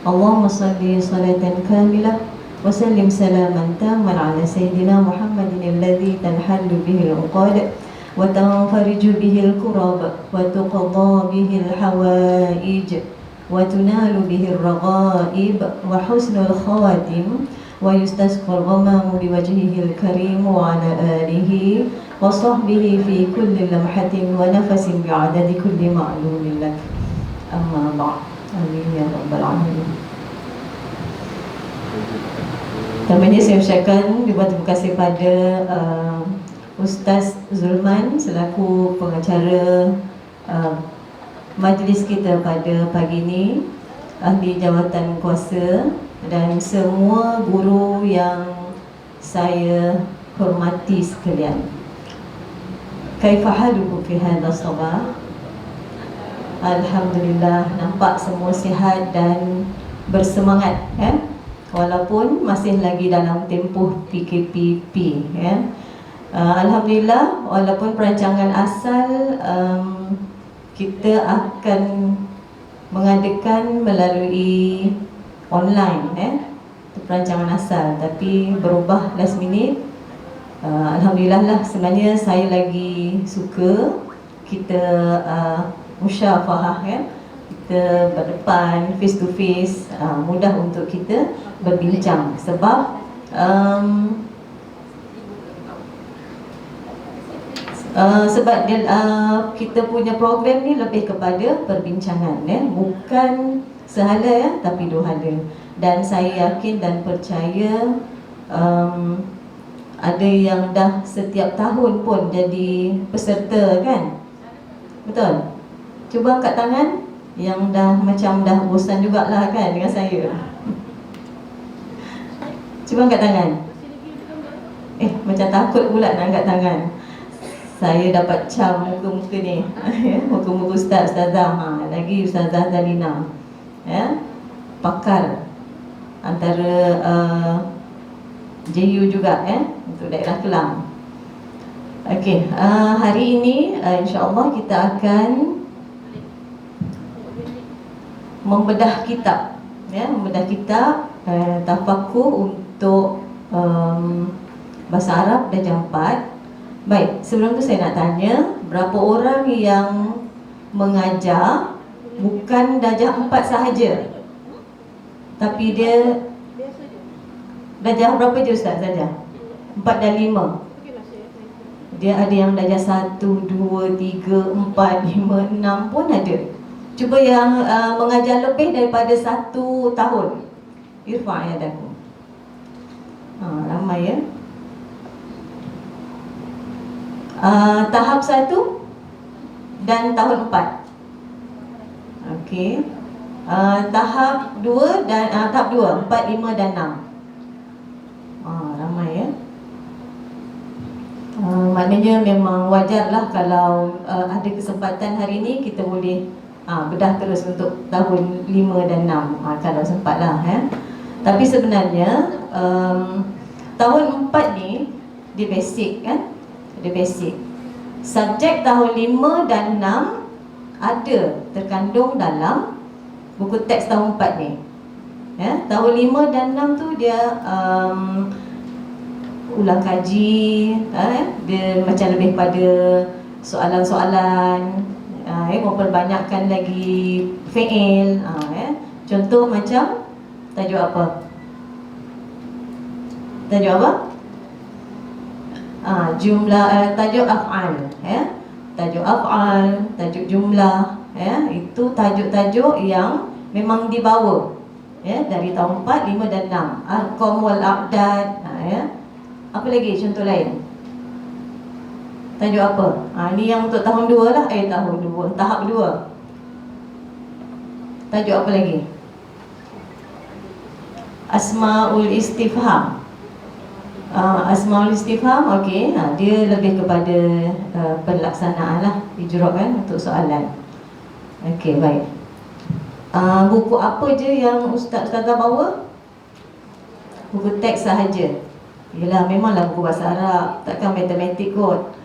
Allahumma salli salatan kamilah wa sallim salaman tamman ala sayyidina Muhammadin alladhi tanhallu bihi al-uqad wa tanfariju bihi al-kurab wa tuqadha bihi al-hawaij wa tunalu bihi al-raghaib wa husnul khawatim wa yustasqa al-ghamamu biwajhihi al-karim wa ala alihi wa sahbihi fi kulli lamhatin wa nafasin bi'adadi kulli ma'lumin lak. Amma ba'd. Amin ya rabbal alamin. Pertamanya saya ucapkan ribuan terima kasih pada Ustaz Zulman selaku pengacara majlis kita pada pagi ini, ahli jawatan kuasa dan semua guru yang saya hormati sekalian. Kaifa halukum fi hadha sabah? Alhamdulillah, nampak semua sihat dan bersemangat, walaupun masih lagi dalam tempoh PKPP, Alhamdulillah, walaupun perancangan asal kita akan mengadakan melalui online, perancangan asal, tapi berubah last minute. Alhamdulillah lah, sebenarnya saya lagi suka kita musyafahah, kita berdepan, face to face, mudah untuk kita berbincang. Sebab kita punya program ni lebih kepada perbincangan, bukan sehala, tapi dohala. Dan saya yakin dan percaya ada yang dah setiap tahun pun jadi peserta, kan? Betul? Cuba angkat tangan yang dah macam dah bosan jugalah, kan, dengan saya. Cuba angkat tangan. Macam takut pula nak angkat tangan. Saya dapat cam muka-muka ni. Muka-muka ustazah. Lagi Ustazah Zalina, pakar antara JU juga, untuk daerah Kelang. Okey, hari ini insya-Allah kita akan membedah kitab, membedah kitab tafakuh untuk bahasa Arab darjah 4. Baik, sebelum tu saya nak tanya, berapa orang yang mengajar bukan darjah 4 sahaja, tapi dia darjah berapa je Ustaz saja? 4 dan 5. Dia ada yang darjah 1, 2, 3, 4, 5, 6 pun ada. Cuba yang mengajar lebih daripada 1 tahun, irfa' yadakum. Ramai, ya. Tahap 1 dan tahun 4. Okey. Tahap 2 dan tahap 2, 4, 5 dan 6. Ramai, ya. Maknanya memang wajarlah kalau ada kesempatan hari ini kita boleh bedah terus untuk tahun 5 dan 6, kalau sempatlah, Tapi sebenarnya tahun 4 ni dia basic, kan? Dia basic. Subjek tahun 5 dan 6 ada terkandung dalam buku teks tahun 4 ni. Tahun 5 dan 6 tu dia ulang kaji, dia macam lebih pada soalan-soalan, memperbanyakkan lagi fi'il, contoh macam tajuk apa? Tajuk apa? Jumlah, tajuk af'al, tajuk af'al, tajuk jumlah, itu tajuk-tajuk yang memang dibawa, dari tahun 4, 5 dan 6. Al-Qam wal A'dad, apa lagi contoh lain? Tajuk apa? Ni yang untuk tahun 2 lah, tahun 2, tahap 2. Tajuk apa lagi? Asma'ul Istifham. Asma'ul Istifham, okey. Dia lebih kepada pelaksanaan lah, ijra', kan, untuk soalan. Okey, baik. Buku apa je yang Ustazah bawa? Buku teks sahaja. Yelah, memanglah buku bahasa Arab, takkan matematik kot.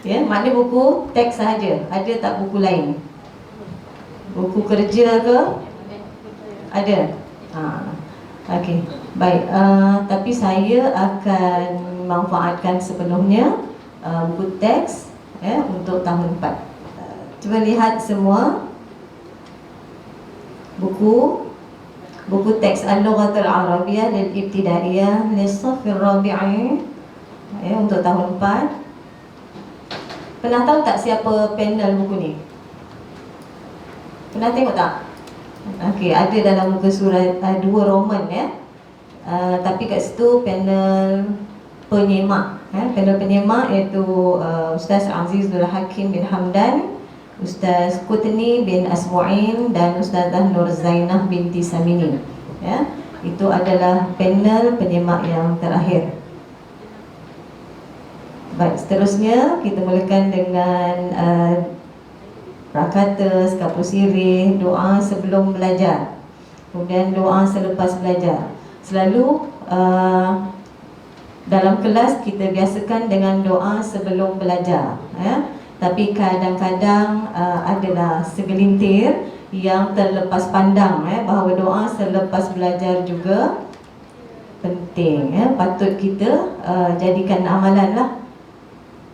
Maknanya buku teks sahaja. Ada tak buku lain? Buku kerja ke? Ada? Okey, baik. Tapi saya akan manfaatkan sepenuhnya buku teks untuk tahun 4. Cuba lihat semua buku teks Al-Lughatul Arabiyyah lil Ibtidaiyah lis-Shaff ar-Rabi'i untuk tahun 4. Pernah tahu tak siapa panel buku ni? Pernah tengok tak? Okey, ada dalam muka surat 2 Roman tapi kat situ panel penyemak. Panel penyemak iaitu Ustaz Azizul Hakim bin Hamdan, Ustaz Qutni bin Asmu'in dan Ustazah Nur Zainah binti Samini. Itu adalah panel penyemak yang terakhir. Baik, seterusnya kita mulakan dengan prakata, skapul sirih, doa sebelum belajar, kemudian doa selepas belajar. Selalu dalam kelas kita biasakan dengan doa sebelum belajar, tapi kadang-kadang adalah segelintir yang terlepas pandang bahawa doa selepas belajar juga penting, patut kita jadikan amalan lah.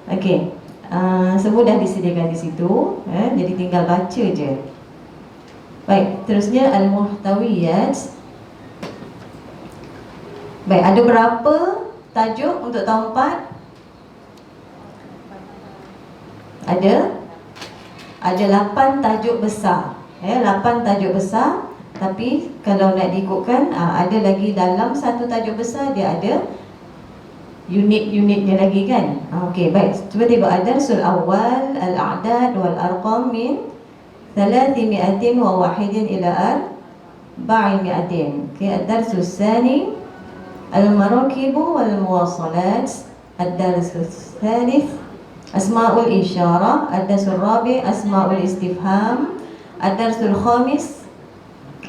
Okey, semua dah disediakan di situ, jadi tinggal baca je. Baik, terusnya Al-Muhtawiyat. Baik, ada berapa tajuk untuk tahun 4? Ada 8 tajuk besar, 8 tajuk besar. Tapi kalau nak diikutkan, ada lagi dalam satu tajuk besar dia ada unit-unitnya lagi kan. Okey, baik. Cuba tengok ad-darsul awal al-a'dad wal arqam min 301 ila 400. Okey, ad-darsul tsani al-marakib wal muwasalat. Ad-darsul tsalits asma'ul isyarah. Ad-darsul rabi' asma'ul istifham. Ad-darsul khamis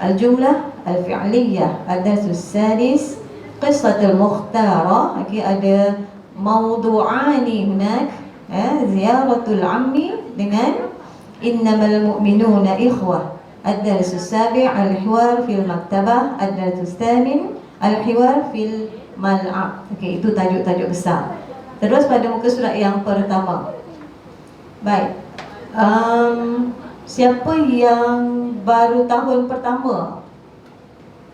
al-jumlah al-fi'liyah. Ad-darsul sadis Qissatul Mukhtarah. Okey, ada mawdu'ani hunak, ziyaratul ammi dengan innamal mu'minuna ikhwah. Ad-darsus sabi' al-hiwar fil maktabah. Ad-darsus thamin al-hiwar fil mal'ab. Okey, itu tajuk-tajuk besar. Terus pada muka surat yang pertama. Baik. Siapa yang baru tahun pertama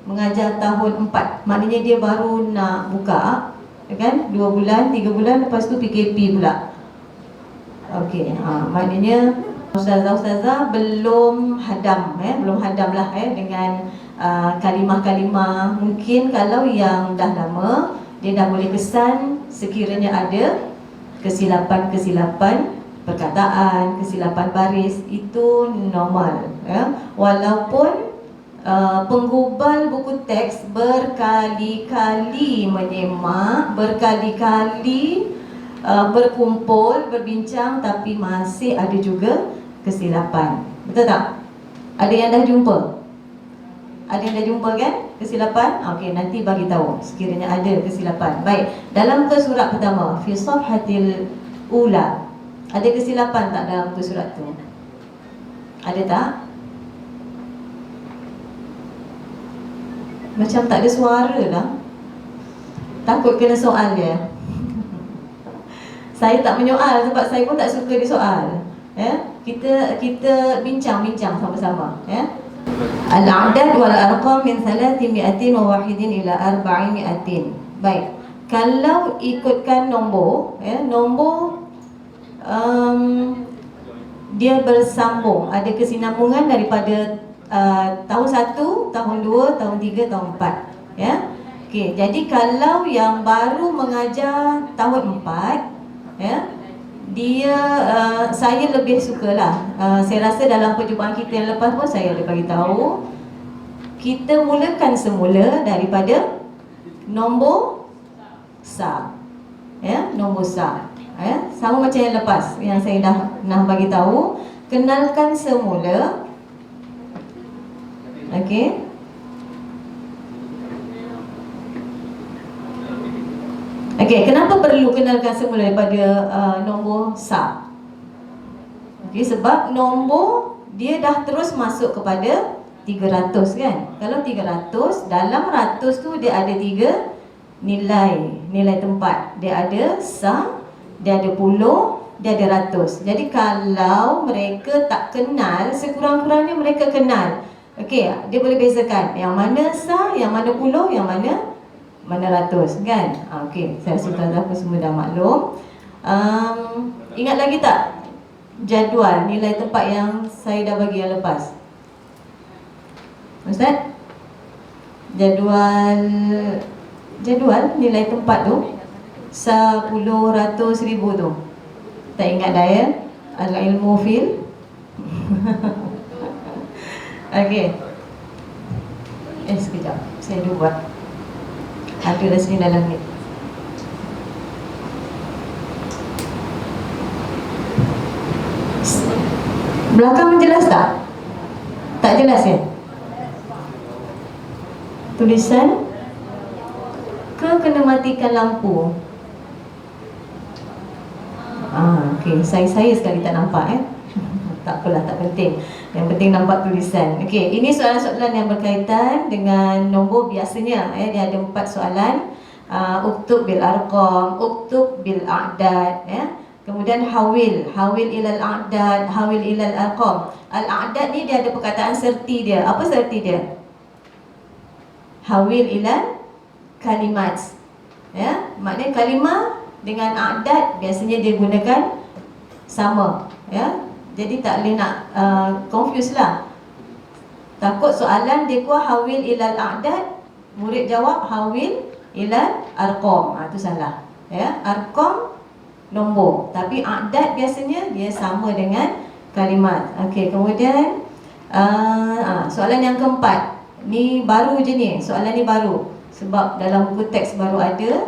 mengajar tahun 4, maknanya dia baru nak buka, kan? 2 bulan, 3 bulan, lepas tu PKP pula. Okey, maknanya ustazah-ustazah belum hadam, belum hadam lah dengan kalimah-kalimah. Mungkin kalau yang dah lama, dia dah boleh kesan sekiranya ada kesilapan-kesilapan perkataan, kesilapan baris, itu normal, walaupun penggubal buku teks berkali-kali menyemak, berkali-kali berkumpul, berbincang, tapi masih ada juga kesilapan. Betul tak? Ada yang dah jumpa? Ada yang dah jumpa kan kesilapan? Okey, nanti bagi tahu sekiranya ada kesilapan. Baik, dalam muka surat pertama, fi safhatil ula, ada kesilapan tak dalam muka surat tu? Ada tak? Macam tak ada suara lah. Takut kena soal dia. Saya tak menyoal sebab saya pun tak suka disoal. Kita bincang-bincang sama-sama. Al-a'dad wal arqam min 301 ila 400. Baik. Kalau ikutkan nombor, nombor dia bersambung, ada kesinambungan daripada tahun 1, tahun 2, tahun 3, tahun 4. Okey, jadi kalau yang baru mengajar tahun 4, dia saya lebih sukalah. Saya rasa dalam perjumpaan kita yang lepas pun saya ada bagi tahu, kita mulakan semula daripada nombor sa. Nombor sa. Sama macam yang lepas yang saya dah bagi tahu, kenalkan semula. Okey. Okey, kenapa perlu kenalkan semula daripada nombor sa? Okey, sebab nombor dia dah terus masuk kepada 300 kan. Kalau 300, dalam ratus tu dia ada 3 nilai tempat. Dia ada sah, dia ada puluh, dia ada ratus. Jadi kalau mereka tak kenal, sekurang-kurangnya mereka kenal. Okey, dia boleh bezakan yang mana sah, yang mana puluh, yang mana ratus kan. Okey, saya rasa tuan-tuan semua dah maklum. Ingat lagi tak jadual nilai tempat yang saya dah bagi yang lepas? Ustaz? Jadual nilai tempat tu 10, 100, 1000 tu. Tak ingat dah ya? Al-ilmu fil. Okey. Sekejap, saya dulu buat. Ada dah sini dalam ni. Belakang jelas tak? Tak jelas ya? Tulisan kena matikan lampu. Okey, saya sekali tak nampak tak apalah, tak penting. Yang penting nampak tulisan. Okey, ini soalan-soalan yang berkaitan dengan nombor biasanya dia ada 4 soalan. Uktub bil arqam, uktub bil a'dad Kemudian hawil ilal a'dad, hawil ilal arqam. Al-a'dad ni dia ada perkataan serti dia. Apa serti dia? Hawil ilal kalimat. Maknanya kalimah dengan a'dad biasanya dia gunakan sama Jadi tak boleh nak confuse lah. Takut soalan dia kuah hawil ilal a'dad, murid jawab hawil ilal arqam. Itu salah. Arqam nombor, tapi a'dad biasanya dia sama dengan kalimat. Okey, kemudian soalan yang keempat. Ni baru je ni, soalan ni baru. Sebab dalam buku teks baru ada,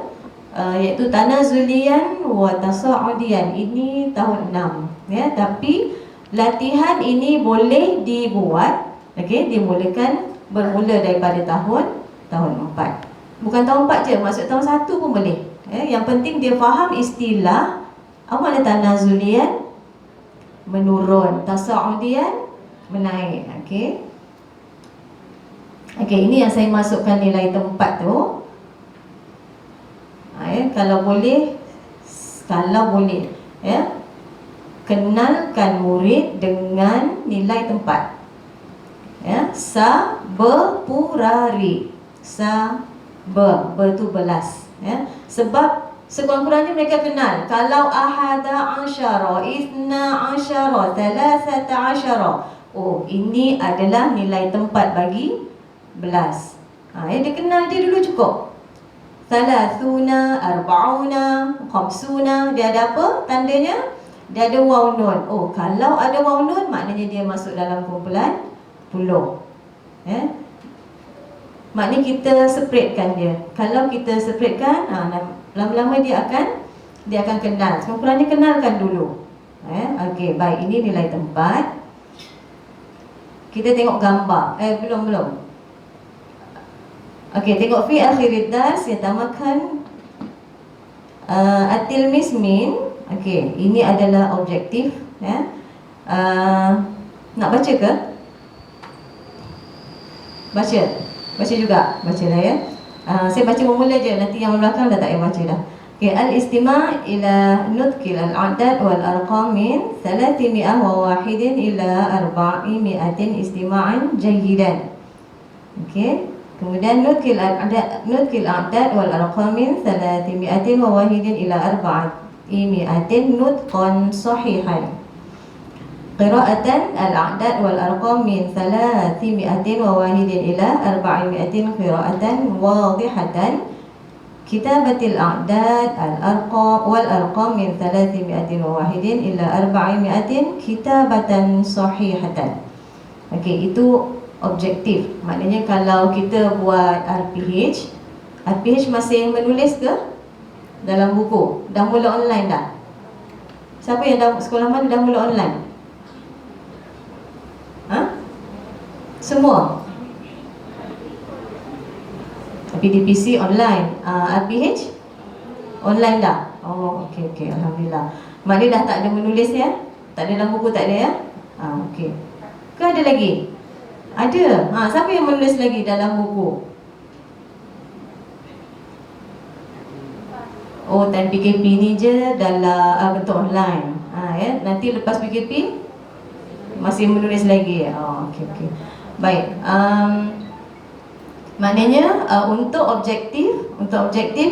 iaitu tanazulian wa tasa'udian. Ini tahun 6 tapi latihan ini boleh dibuat dimulakan bermula daripada tahun 4. Bukan tahun 4 je, masuk tahun 1 pun boleh. Yang penting dia faham istilah. Apa makna tanazulian? Menurun. Tasa'udian? Menaik. Okey, ini yang saya masukkan nilai tempat tu. Kalau boleh kenalkan murid dengan nilai tempat. Sabepurari. Ber tu belas. Sebab sekurang-kurangnya mereka kenal. Kalau ahada asyara, isna asyara, talasata asyara, ini adalah nilai tempat bagi belas. Dia kenal dia dulu cukup. Thalathuna, arba'una, khamsuna. Dia ada apa tandanya? Dia ada waw nun. Kalau ada waw nun, maknanya dia masuk dalam kumpulan puluh. Maknanya kita separatekan dia. Kalau kita separatekan, lama-lama dia akan kenal. Sekurang-kurangnya kenalkan dulu. Okey, baik, ini nilai tempat. Kita tengok gambar. Belum. Okey, tengok fi akhirid dars yatamakan at-tilmis min. Okey, ini adalah objektif nak baca ke? Baca juga. Bacalah ya. Saya baca memula je, nanti yang belakang dah tak payah baca dah. Okey, al-istima' ila nutqil al-a'dad wal arqam min 301 ila 400 istima'an jayyidan. Okey. Kemudian nutqil a'dad wal arqam min 301 ila 400 nutqan sahihan. Qira'atan al-a'dad wal arqam min 301 ila 400 qira'atan wadihatan. Kitabatil a'dad al-arqam wal arqam min 301 ila 400 kitabatan sahihatan. Okey, itu objektif. Maknanya kalau kita buat RPH masih menulis ke dalam buku? Dah mula online dah? Siapa yang dah sekolah mana dah mula online? Semua? Tapi di PC online. RPH online dah? Okey, alhamdulillah. Maknanya dah tak ada menulis ya? Tak ada dalam buku, tak ada ya? Okey. Ke ada lagi? Ada. Siapa yang menulis lagi dalam buku? Oh, time PKP ni je dalam bentuk online. Ya, nanti lepas PKP masih menulis lagi. Okey. Baik. Maknanya untuk objektif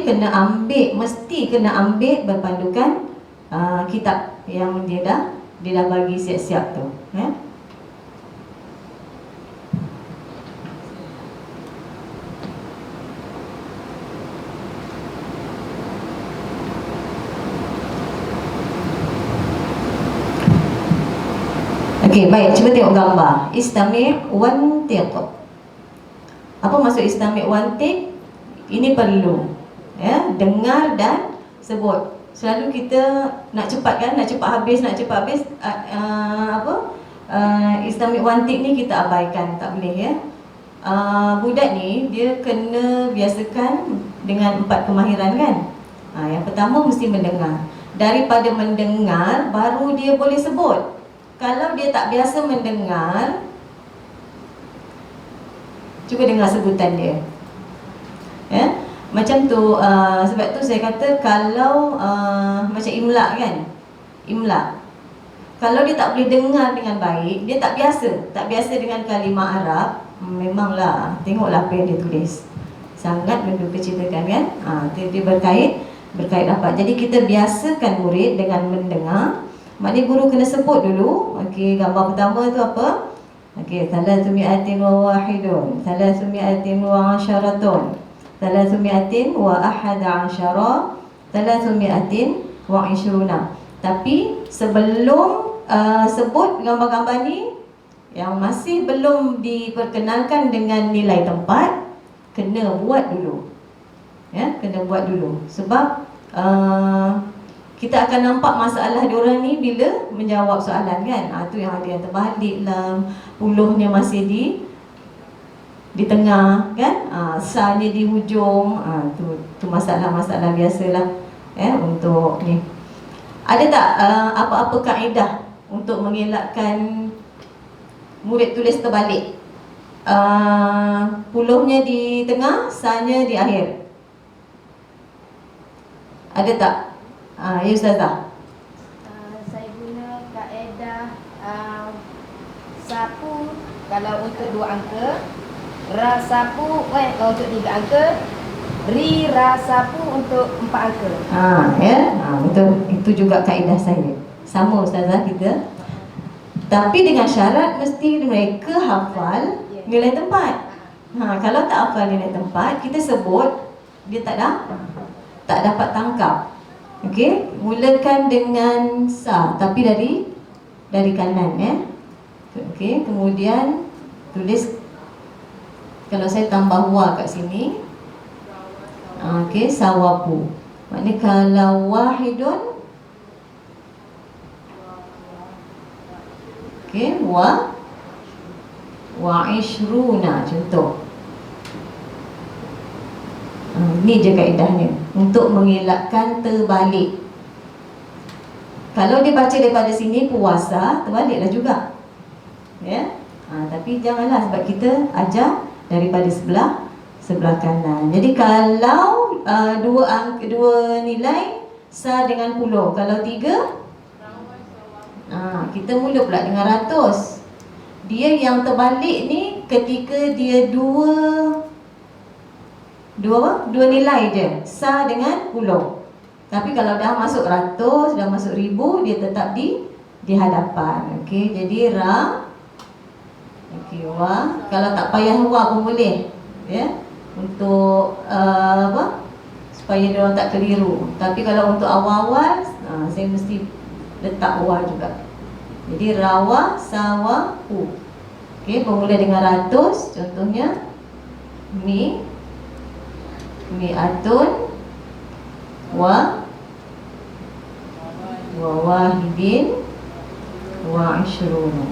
kena ambil, mesti kena ambil berpandukan kitab yang dia dah bagi siap-siap tu, ya. Okey, baik, cuba tengok gambar. Istami' wantiq. Apa maksud istami' wantiq? Ini perlu, ya, dengar dan sebut. Selalu kita nak cepat kan, nak cepat habis. Istami' wantiq ni kita abaikan, tak boleh, ya. Budak ni dia kena biasakan dengan 4 kemahiran kan. Yang pertama mesti mendengar. Daripada mendengar baru dia boleh sebut. Kalau dia tak biasa mendengar, cuba dengar sebutan dia, ya? Macam tu. Sebab tu saya kata kalau macam imla kan, imla, kalau dia tak boleh dengar dengan baik, dia tak biasa dengan kalimah Arab, memanglah tengoklah apa yang dia tulis, sangat menduka-citakan kan. Dia berkait rapat. Jadi kita biasakan murid dengan mendengar. Maknanya guru kena sebut dulu. Okey, gambar pertama tu apa? Okey, 300 wa wahidun, 300 wa asharatun, 300 wa ahada asyara, 300 wa ishruna. Tapi sebelum sebut gambar-gambar ni, yang masih belum diperkenalkan dengan nilai tempat, kena buat dulu, ya, kena buat dulu. Sebab kita akan nampak masalah diorang ni bila menjawab soalan kan. Tu yang ada yang terbalik lah, puluhnya masih di tengah kan, sa-nya di hujung. Tu masalah-masalah biasalah, ya, untuk ni. Ada tak apa-apa kaedah untuk mengelakkan murid tulis terbalik? Puluhnya di tengah, sa-nya di akhir. Ada tak? Ya Ustazah. Saya guna kaedah sapu kalau untuk 2 angka, ra sapu untuk 3 angka, ri ra sapu untuk 4 angka. Ya, betul. Itu juga kaedah saya. Sama Ustazah kita. Tapi dengan syarat mesti mereka hafal nilai tempat. Kalau tak hafal nilai tempat, kita sebut, dia tak dapat tangkap. Okey, mulakan dengan sa, tapi dari kanan, ya. Okey, kemudian tulis, kalau saya tambah wa kat sini. Okey, sawapu. Maknanya kalau wahidun, okey, wa ishruna, contoh. Ini je kaedahnya untuk mengelakkan terbalik. Kalau dia baca daripada sini puasa, terbaliklah juga, ya. Tapi janganlah, sebab kita ajar daripada sebelah kanan. Jadi kalau dua nilai, sa dengan puluh. Kalau 3, kita mula pula dengan ratus. Dia yang terbalik ni ketika dia dua nilai je, sa dengan puluh. Tapi kalau dah masuk ratus, dah masuk ribu, dia tetap di hadapan. Okey, jadi ra. Okey, wa. Kalau tak payah wa pun boleh, ya, untuk supaya dia orang tak keliru. Tapi kalau untuk awal-awal, saya mesti letak wa juga. Jadi rawa, sawa, pu. Okey, bermula dengan ratus. Contohnya mi'atun wa wahidin wa ishruna.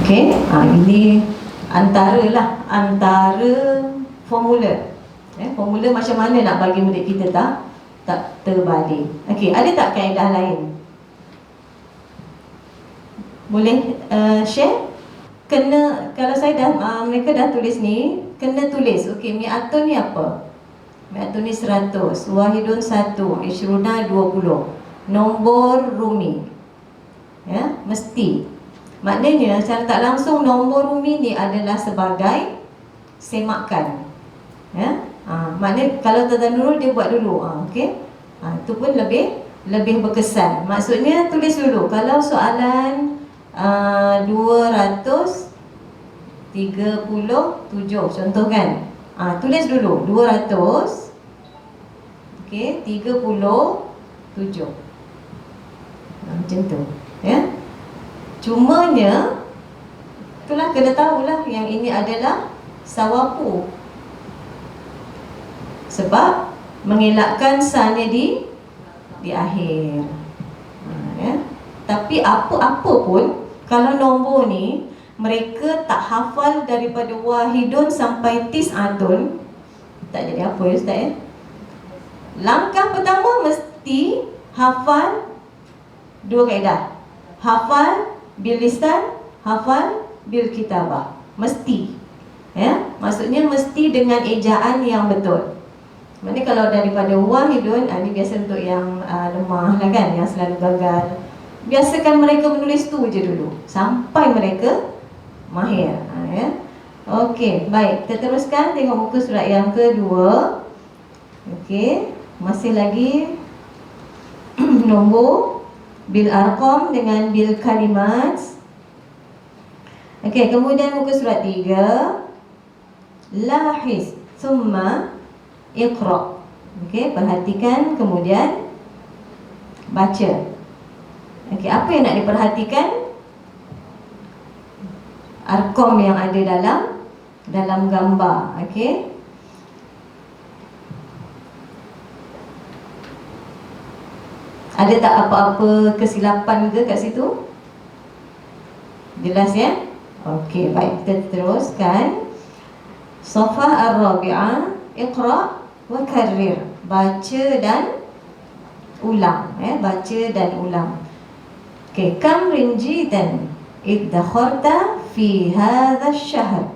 Okey, ini antara formula. Formula macam mana nak bagi murid kita tak terbalik. Okey, ada tak kaedah lain? Boleh share? Kena, kalau saya dah mereka dah tulis ni, kena tulis. Okey, mi'atun ni apa? Mi'atun ni 100, wahidun 1, isyruna 20. Nombor rumi. Ya, mesti. Maknanya secara tak langsung nombor rumi ni adalah sebagai semakan. Ya. Maknanya kalau Tuan Nurul dia buat dulu. Okey. Itu pun lebih berkesan. Maksudnya tulis dulu. Kalau soalan 237 contoh kan, tulis dulu 200, okey, 37. Macam tu, ya. Cumanya itulah kena tahulah yang ini adalah sawapu, sebab mengelakkan sana di akhir. Ya. Tapi apa-apa pun, kalau nombor ni mereka tak hafal daripada wahidun sampai tis'atun, tak jadi apa ya Ustaz ya? Langkah pertama mesti hafal dua kaedah. Hafal bil lisan, hafal bil kitabah. Mesti. Ya, maksudnya mesti dengan ejaan yang betul. Maksudnya kalau daripada wahidun, ini biasa untuk yang lemah lah kan, yang selalu gagal. Biasakan mereka menulis tu je dulu sampai mereka mahir. Ya. Okey, baik. Kita teruskan tengok muka surat yang kedua. Okey, masih lagi nombor bil arqam dengan bil kalimat. Okey, kemudian muka surat 3. Lahiz thumma iqra. Okey, perhatikan kemudian baca. Okey, apa yang nak diperhatikan? Arqam yang ada dalam gambar. Okey. Ada tak apa-apa kesilapan ke kat situ? Jelas ya? Okey, baik, kita teruskan. Safhah ar-rabi'ah, iqra wa karrir. Baca dan ulang, baca dan ulang. Okey, kam rinjitan iddakharta fi hadha ash-shahr.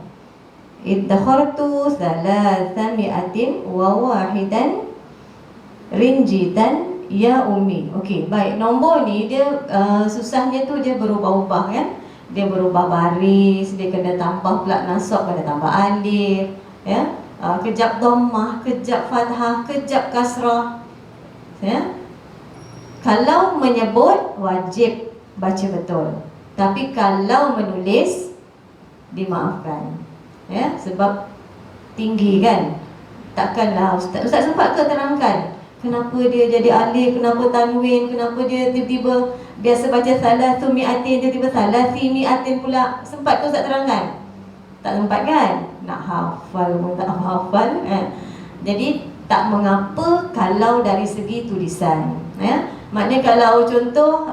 Iddakhartu 300 wa wahidan rinjitan ya ummi. Okey, baik. Nombor ni dia susahnya tu dia berubah-ubah kan. Dia berubah baris, dia kena tambah pula nasab, kena tambah alif, ya. Kejap dhammah, kejap fathah, kejap kasrah. Ya. Kalau menyebut wajib baca betul. Tapi kalau menulis dimaafkan. Ya, sebab tinggi kan. Takkanlah Ustaz sempat ke terangkan kenapa dia jadi alif, kenapa tanwin, kenapa dia tiba-tiba biasa baca salatu mi'atin, tiba-tiba salasi mi'atin pula. Sempat ke Ustaz terangkan? Tak sempat kan? Nak hafal pun tak hafal. Jadi tak mengapa kalau dari segi tulisan. Ya? Maknanya kalau contoh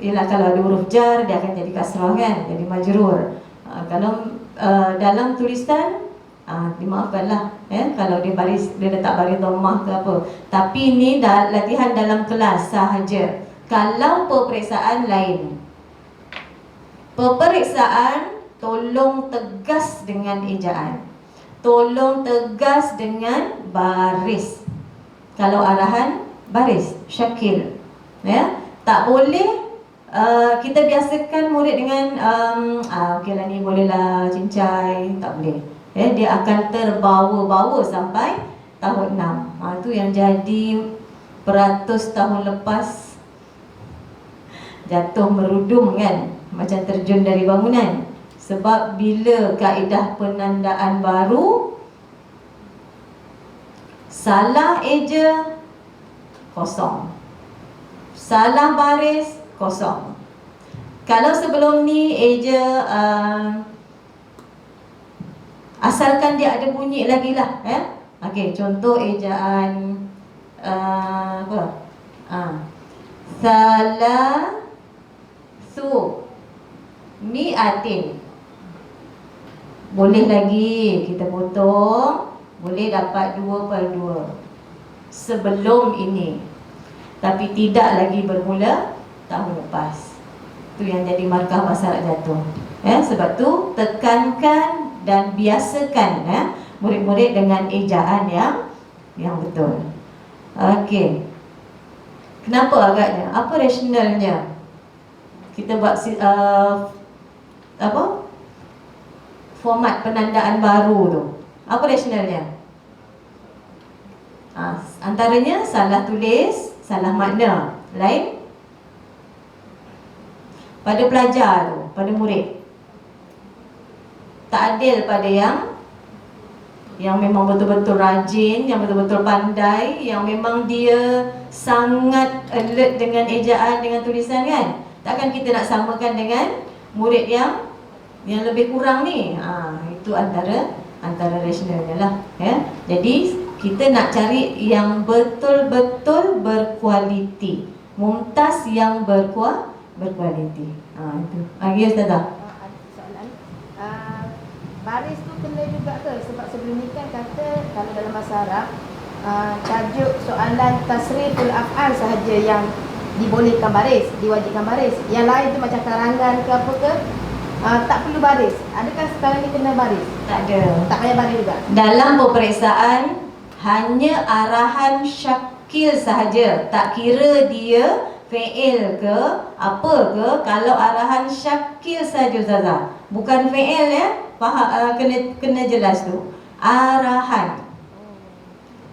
ialah kalau ada huruf jar, dia akan jadi kasrah kan, jadi majrur. Kalau dalam tulisan dimaafkanlah ya, kalau dia letak baris dhammah ke apa. Tapi ini latihan dalam kelas sahaja. Kalau peperiksaan lain, peperiksaan tolong tegas dengan ejaan, tolong tegas dengan baris. Kalau arahan baris syakil, ya. Tak boleh kita biasakan murid dengan okeylah ni bolehlah cincai, tak boleh. Ya, dia akan terbawa-bawa sampai tahun 6. Itu yang jadi beratus tahun lepas jatuh merudum kan, macam terjun dari bangunan. Sebab bila kaedah penandaan baru, salah eja kosong, salah baris kosong. Kalau sebelum ni eja asalkan dia ada bunyi lagi lah ya. Okey, contoh ejaan apa? Salasu mi'atin. Boleh lagi kita potong, boleh dapat 2/2. sebelum ini, tapi tidak lagi bermula tahun lepas. Itu yang jadi markah bahasa Arab jatuh. Sebab tu tekankan dan biasakan murid-murid dengan ejaan yang betul. Okey. Kenapa agaknya? Apa rasionalnya kita buat format penandaan baru tu? Apa rasionalnya? Antaranya salah tulis, salah makna. Lain? Pada pelajar tu, pada murid. Tak adil pada yang memang betul-betul rajin, yang betul-betul pandai, yang memang dia sangat alert dengan ejaan, dengan tulisan kan. Takkan kita nak samakan dengan murid yang lebih kurang ni. Itu antara rasionalnya lah. Jadi kita nak cari yang betul-betul berkualiti, mumtaz yang berkualiti. Itu. Ya Ustazah. Soalan. Baris tu kena juga ke? Sebab sebelum ni kan kata kalau dalam bahasa Arab tajuk soalan tasriful af'al sahaja yang dibolehkan baris, diwajibkan baris. Yang lain tu macam karangan ke apa ke, tak perlu baris. Adakah sekarang ni kena baris? Tak ada. Tak payah baris juga. Dalam peperiksaan hanya arahan syakil sahaja. Tak kira dia fi'il ke apa ke, kalau arahan syakil saja Ustazah. Bukan fi'il faham, kena jelas tu. Arahan.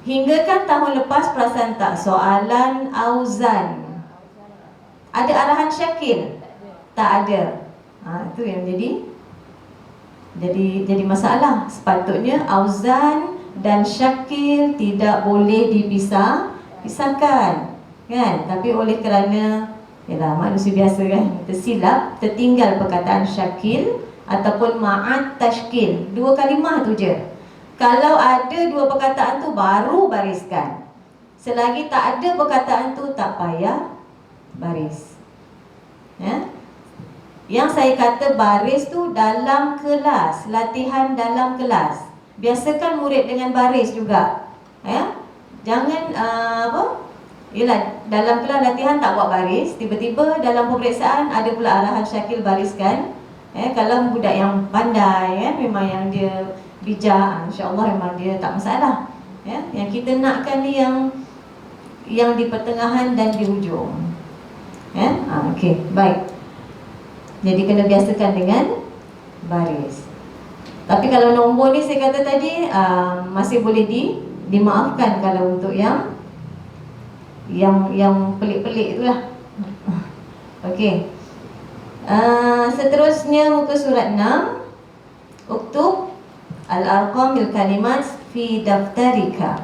Hingga kan tahun lepas perasan tak soalan auzan ada arahan syakil? Tak ada. Itu yang jadi masalah. Sepatutnya auzan dan syakil tidak boleh dipisahkan, kan? Tapi oleh kerana manusia biasa kan, tersilap, tertinggal perkataan syakil ataupun ma'at tashkil. Dua kalimah tu je. Kalau ada dua perkataan tu baru bariskan. Selagi tak ada perkataan tu tak payah baris. Yang saya kata baris tu dalam kelas, latihan dalam kelas. Biasakan murid dengan baris juga. Jangan dalam kelas latihan tak buat baris, tiba-tiba dalam peperiksaan ada pula arahan syakil bariskan. Kalau budak yang pandai, memang yang dia bijak, insya-Allah memang dia tak masalah. Yang kita nakkan ni yang di pertengahan dan di hujung. Okey, baik. Jadi kena biasakan dengan baris. Tapi kalau nombor ni saya kata tadi masih boleh dimaafkan kalau untuk yang pelik-pelik itulah. Okey. Seterusnya muka surat 6. Uktub al-arqamil kalimat fi daftarika.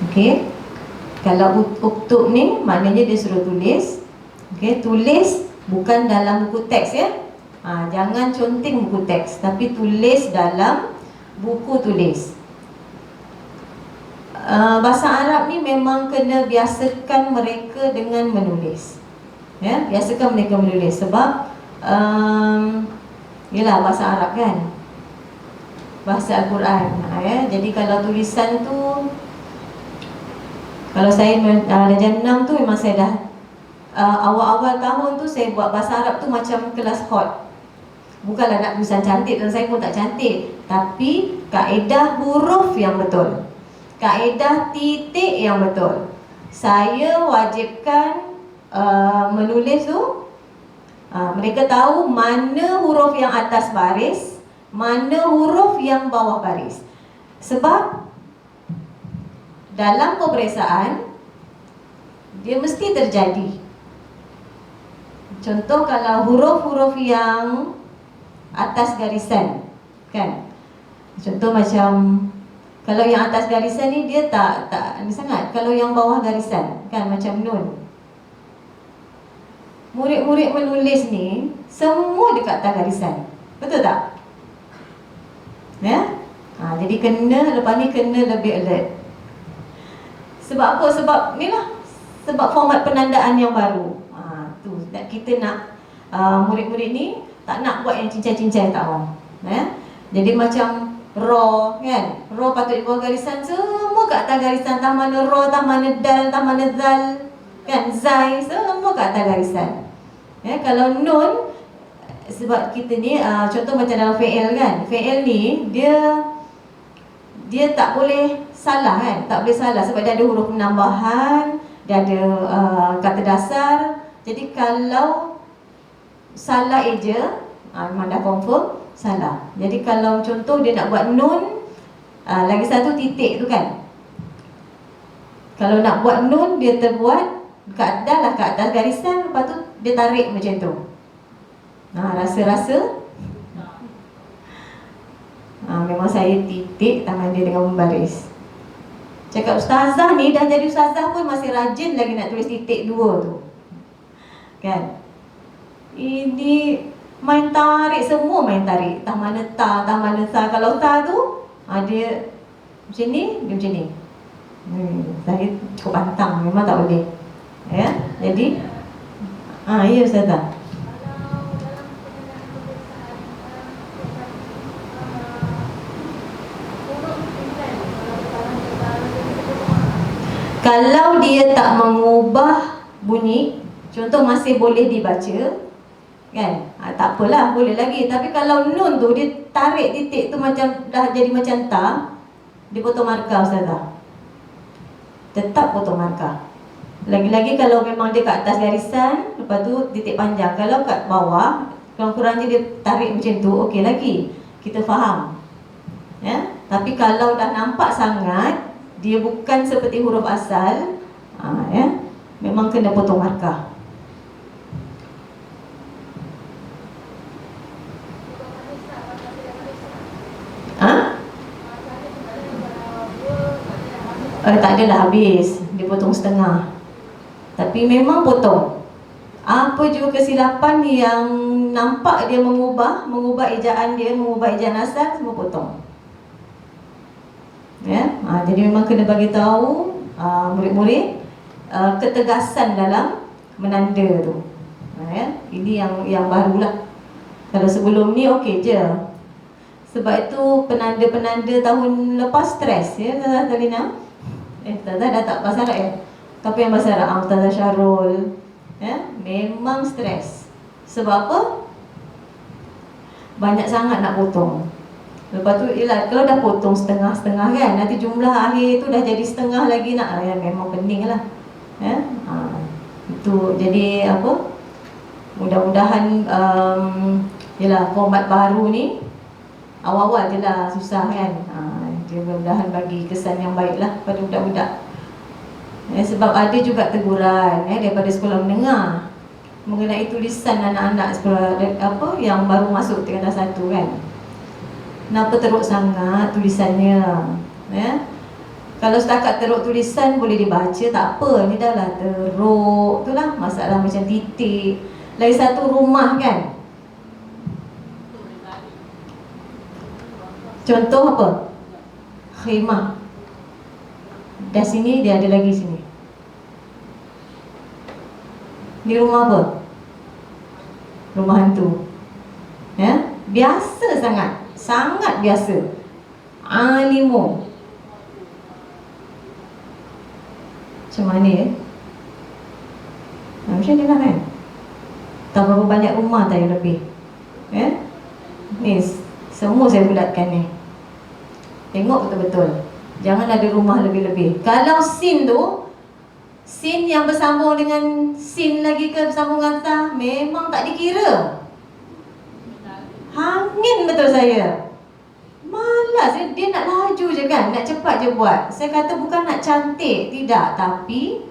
Okey. Kalau uktub ni maknanya dia suruh tulis. Okey, tulis bukan dalam buku teks jangan conteng buku teks, tapi tulis dalam buku tulis. Bahasa Arab ni memang kena biasakan mereka dengan menulis. Biasakan mereka menulis sebab yelah bahasa Arab kan, bahasa Al-Quran. Jadi kalau tulisan tu, kalau saya darjah 6 tu memang saya dah awal-awal tahun tu saya buat bahasa Arab tu macam kelas hot. Bukanlah nak tulisan cantik, dan saya pun tak cantik, tapi kaedah huruf yang betul, kaedah titik yang betul. Saya wajibkan menulis tu mereka tahu mana huruf yang atas baris, mana huruf yang bawah baris. Sebab dalam peperiksaan dia mesti terjadi. Contoh kalau huruf-huruf yang atas garisan, kan? Contoh macam kalau yang atas garisan ni dia tak ni sangat. Kalau yang bawah garisan, kan, macam nun. Murid-murid menulis ni semua dekat atas garisan. Betul tak? Jadi lepas ni kena lebih alert. Sebab apa? Sebab ni lah, sebab format penandaan yang baru. Kita nak murid-murid ni tak nak buat yang cincai-cincai, tak mau. Jadi macam ro kan, ro patut di bawah garisan, semua kat atas garisan. Tak mana ro, tak mana dal, tak mana zal kan, zai, semua kat atas garisan. Kalau nun, sebab kita ni contoh macam dalam fi'il kan, fi'il ni dia tak boleh salah kan, tak boleh salah sebab dia ada huruf penambahan, dia ada kata dasar. Jadi kalau salah eja, memang dah confirm salah. Jadi kalau contoh dia nak buat nun, lagi satu titik tu kan, kalau nak buat nun, dia terbuat kat atas garisan, lepas tu dia tarik macam tu. Rasa-rasa memang saya titik tangan dia dengan membaris. Cakap ustazah ni dah jadi ustazah pun masih rajin lagi nak tulis titik 2 tu kan. Ini main tarik, semua main tarik. Tak mana ta, tak mana sa. Kalau ta tu dia macam ni, dia macam ni. Saya cukup pantang, memang tak boleh. Jadi ya ustazah. Kalau dia tak mengubah bunyi, contoh masih boleh dibaca kan, tak apalah, boleh lagi. Tapi kalau nun tu dia tarik titik tu macam dah jadi macam ta, dia potong markah ustazah. Tetap potong markah. Lagi-lagi kalau memang dia kat atas garisan, lepas tu titik panjang. Kalau kat bawah, kurang-kurangnya dia tarik macam tu, okey lagi, kita faham. Tapi kalau dah nampak sangat dia bukan seperti huruf asal, memang kena potong markah. Tak adalah habis, dia potong setengah. Tapi memang potong. Apa juga kesilapan yang nampak dia mengubah ejaan dia, mengubah ejaan asal, semua potong. Jadi memang kena bagi tahu murid-murid ketegasan dalam menanda tu. Ini yang barulah. Kalau sebelum ni okey je. Sebab itu penanda-penanda tahun lepas stres ya Ustazah Talina. Ustazah dah tak bahasa Arab ya. Tapi yang bahasa Arab Ustazah Syarul memang stres. Sebab apa? Banyak sangat nak potong. Lepas tu ialah kalau dah potong setengah-setengah kan, nanti jumlah akhir tu dah jadi setengah lagi nak, memang pening lah. Itu jadi apa? Mudah-mudahan ialah format baru ni awal-awal je lah susah kan. Dia mudah-mudahan bagi kesan yang baik lah pada budak-budak. Sebab ada juga teguran daripada sekolah menengah mengenai tulisan anak-anak sekolah yang baru masuk tingkatan 1 kan. Kenapa teruk sangat tulisannya? Kalau setakat teruk tulisan boleh dibaca, tak apa. Ni dah lah teruk, tu lah masalah macam titik. Lagi satu rumah kan. Contoh apa? Khemah. Dah sini, dia ada lagi sini. Ni rumah apa? Rumah hantu. Biasa sangat. Sangat biasa. Alimo. Macam mana macam ni lah kan. Tak berapa banyak rumah tak yang lebih. Ni semua saya bulatkan ni. Tengok betul-betul. Jangan ada rumah lebih-lebih. Kalau sin tu, sin yang bersambung dengan sin lagi ke bersambung dengan ta, memang tak dikira. Hangin betul saya. Malas, dia nak laju je kan, nak cepat je buat. Saya kata bukan nak cantik, tidak. Tapi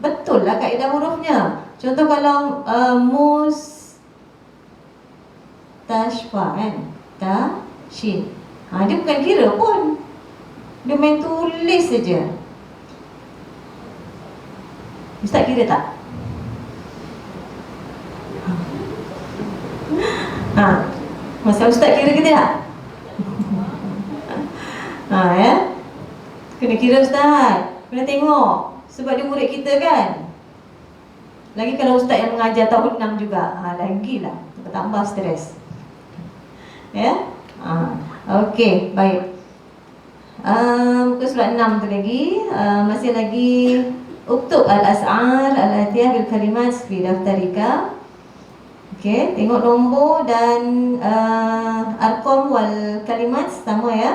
betul lah kaedah hurufnya. Contoh kalau mustashfa kan, ta, shin. Dia bukan kira pun. Dia main tulis saja. Ustaz kira tak? Masa Ustaz kira ke tidak? Kena kira Ustaz. Kena tengok. Sebab dia murid kita kan. Lagi kalau Ustaz yang mengajar tahun 6 juga, lagilah tambah stres. Okey, baik. Muka surat 6 tu lagi, masih lagi uktub al-as'ar al-atiyah bil kalimat fi daftarika. Okey, tengok nombor dan arqam wal kalimat sama ya.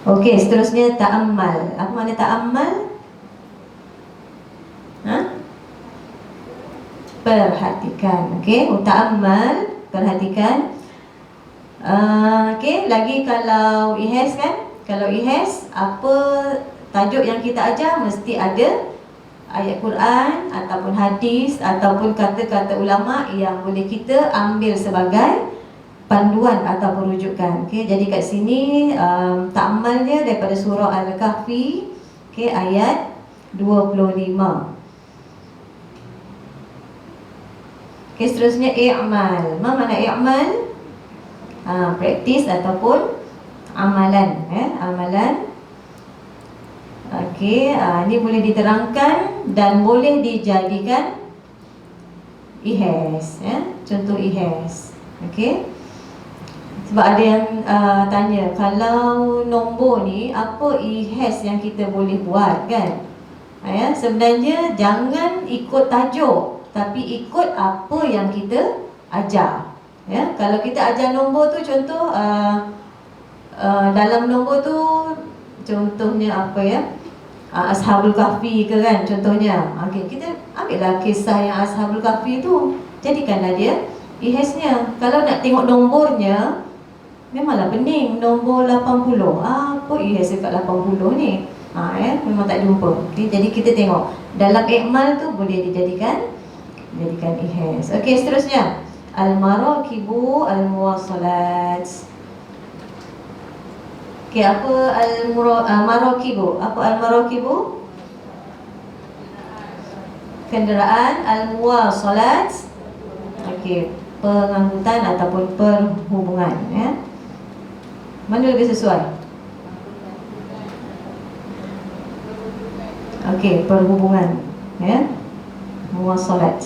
Okey, seterusnya ta'ammal. Apa makna ta'ammal? Perhatikan. Okey, ta'ammal, perhatikan. Okey, lagi kalau IHAS kan? Kalau IHAS, apa tajuk yang kita ajar mesti ada ayat Quran ataupun hadis ataupun kata-kata ulama yang boleh kita ambil sebagai panduan atau rujukan. Okey, jadi kat sini ta'ammalnya daripada surah Al-Kahfi, okey, ayat 25. Okey, seterusnya i'mal. Apa makna i'mal? Praktis ataupun amalan, amalan. Okey, ini boleh diterangkan dan boleh dijadikan IHAS, contoh IHAS. Okey. Sebab ada yang tanya, kalau nombor ni apa IHAS yang kita boleh buat kan? Sebenarnya jangan ikut tajuk, tapi ikut apa yang kita ajar. Kalau kita ajar nombor tu, contoh dalam nombor tu contohnya apa ya? Ashabul Kahfi ke kan, contohnya. Okey, kita ambillah kisah yang Ashabul Kahfi tu, jadikanlah dia IHAS-nya. Kalau nak tengok nombornya, memanglah pening. Nombor 80, apa IHAS dekat 80 ni? Memang tak jumpa. Okay, jadi kita tengok dalam ikmal tu boleh dijadikan IHAS. Okey, seterusnya al-marakibu al-muwasalat. Okey, apa al-marakibu? Apa al-marakibu? Kenderaan. Al-muwasalat, okey, pengangkutan ataupun perhubungan, Mana lebih sesuai? Okey, perhubungan, muwasalat.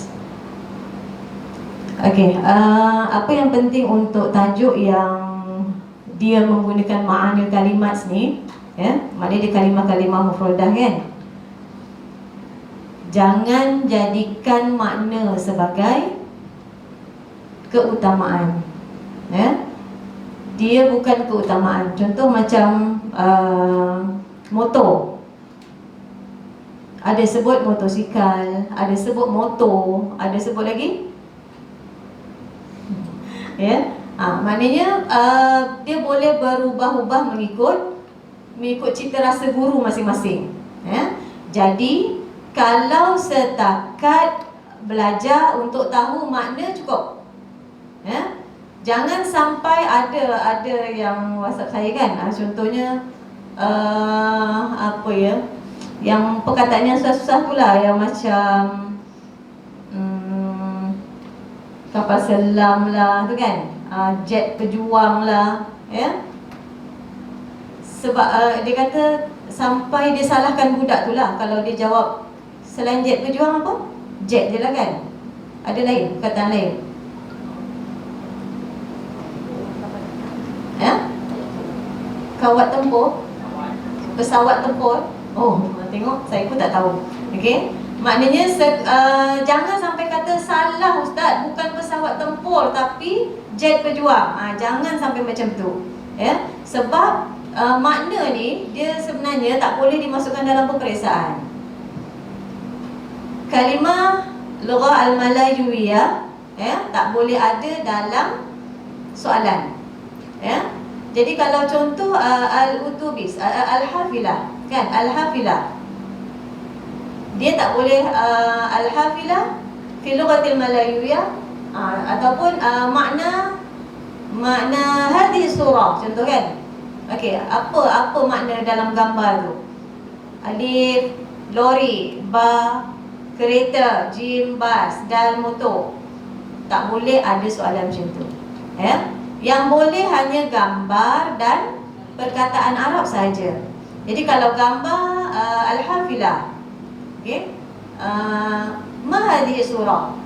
Okey, apa yang penting untuk tajuk yang dia menggunakan ma'anil kalimat ni, maknanya dia kalimah-kalimah mufradah kan. Jangan jadikan makna sebagai keutamaan, dia bukan keutamaan. Contoh macam motor, ada sebut motosikal, ada sebut motor, ada sebut lagi maknanya dia boleh berubah-ubah mengikut cita rasa guru masing-masing. Jadi kalau setakat belajar untuk tahu makna cukup. Jangan sampai ada yang WhatsApp saya kan, contohnya apa ya, yang perkataannya susah-susah pula, yang macam kapal selam lah tu kan, jet pejuang lah, sebab dia kata sampai dia salahkan budak tu lah kalau dia jawab selain jet pejuang apa? Jet je lah kan, ada lain, perkataan lain. Kawat tempur, pesawat tempur. Oh, tengok, saya pun tak tahu. Okey, maknanya jangan sampai kata salah ustaz, bukan pesawat tempur tapi jet pejuang. Jangan sampai macam tu, sebab makna ni dia sebenarnya tak boleh dimasukkan dalam peperiksaan. Kalimah lughah al-malayuiyah tak boleh ada dalam soalan. Jadi kalau contoh al-utubis, al-hafilah kan, al-hafilah, dia tak boleh al-hafilah fi lughatil malayuiyah ataupun makna hadhihi surah, contoh kan. Okey, apa makna dalam gambar tu? Alif lori, ba kereta, jim bas, dal motor. Tak boleh ada soalan macam tu. Yang boleh hanya gambar dan perkataan Arab saja. Jadi kalau gambar al-hafilah, okey, ma hadhihi surah,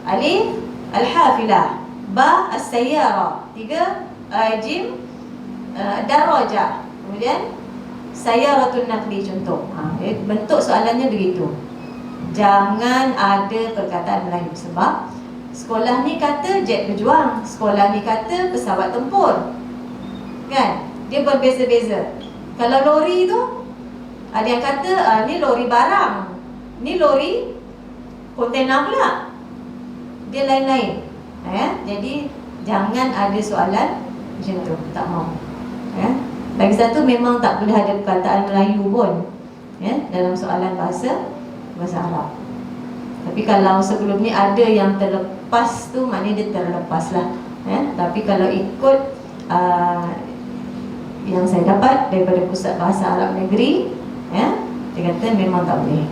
alif al-hafilah. Ba, as-sayyara. 3, jim, darajah. Kemudian sayyaratul naqli contoh. Bentuk soalannya begitu. Jangan ada perkataan Melayu sebab sekolah ni kata jet berjuang, sekolah ni kata pesawat tempur. Kan? Dia berbeza-beza. Kalau lori tu ada yang kata ni lori barang, ni lori kontena pula. Dia lain-lain. Jadi jangan ada soalan macam tu, tak mau. Lagi satu, memang tak boleh ada perkataan Melayu pun dalam soalan bahasa Arab. Tapi kalau sebelum ni ada yang terlepas tu, maknanya dia terlepas lah. Tapi kalau ikut yang saya dapat daripada Pusat Bahasa Arab Negeri, dia kata memang tak boleh.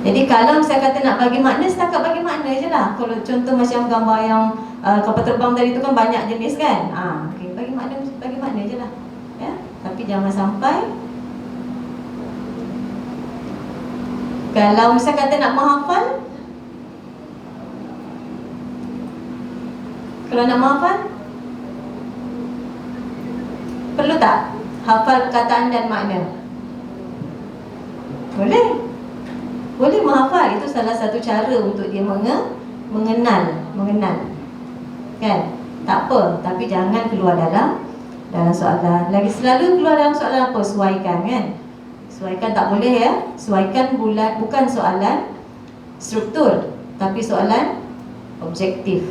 Jadi kalau saya kata nak bagi makna, setakat bagi makna je lah. Kalau contoh macam gambar yang kapal terbang tadi tu kan banyak jenis kan. Okay, bagi makna je lah. Tapi jangan sampai, kalau misal kata nak menghafal, kalau nak menghafal, perlu tak hafal perkataan dan makna? Boleh. Boleh menghafal. Itu salah satu cara untuk dia mengenal. Kan? Tak apa. Tapi jangan keluar dalam soalan. Lagi selalu keluar dalam soalan apa? Suaikan kan? Suaikan tak boleh ya. Suaikan bukan soalan struktur, tapi soalan objektif.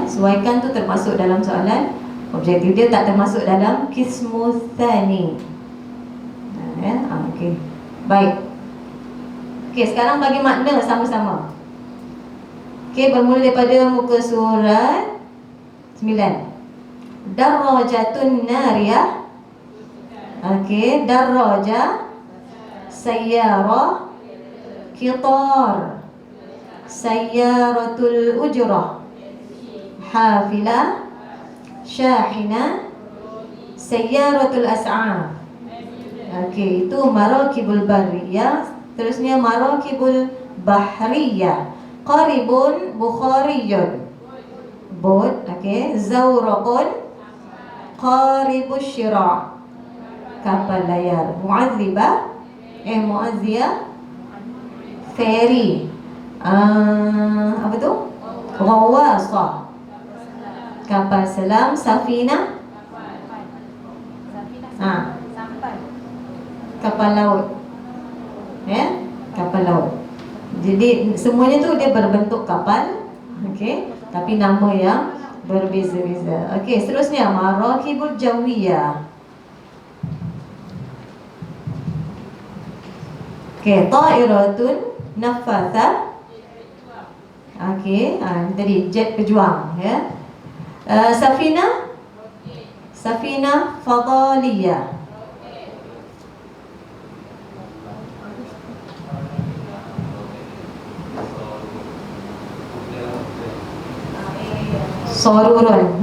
Suaikan tu termasuk dalam soalan objektif. Dia tak termasuk dalam qismu tsani. Okey. Baik. Okey, sekarang bagi makna sama-sama. Okey, bermula daripada muka surat 9. Darajatun nariyah. Okey, daraja, sayyara, qitar, sayyaratul ujrah, hafilah, syahina, sayyaratul as'af. Okey, itu marakibul barriyah. Terusnya marakibul bahriyah. Qaribun bukhariyun. Bot, okey, zawraqun, qaribus syira', kapal layar. Mu'adzibah, mu'azziyah, ferry. Apa tu? Ghawasah, kapal selam. Safina, kapal laut. Kapal laut. Jadi semuanya tu dia berbentuk kapal. Okey, tapi nama yang berbeza-beza. Okey, seterusnya marakibul jawiyah. Okey, ta'iratun naffathah. Okey, tadi jet pejuang ya. Safina, safina fadaliyah. Sorurun.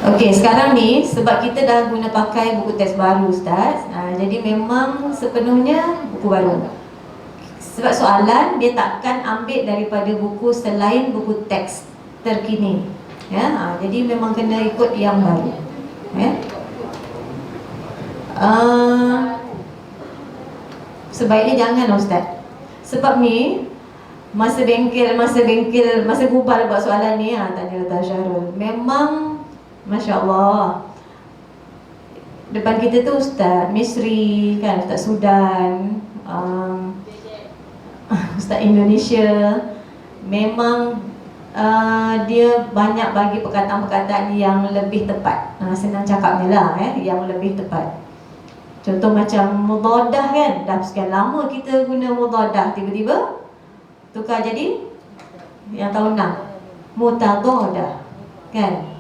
Okey, sekarang ni sebab kita dah guna pakai buku teks baru Ustaz, jadi memang sepenuhnya buku baru. Sebab soalan dia takkan ambil daripada buku selain buku teks terkini. Jadi memang kena ikut yang baru. Sebaiknya jangan Ustaz. Sebab ni masa gubal buat soalan ni, tanya Dr. Syahrul, memang Masya Allah, depan kita tu Ustaz Misri kan, Ustaz Sudan, Ustaz Indonesia. Memang dia banyak bagi perkataan-perkataan yang lebih tepat. Senang cakapnya lah, yang lebih tepat. Contoh macam mudhadah kan, dah sekian lama kita guna mudhadah, tiba-tiba tukar jadi yang tahun 6 mutadhadah kan.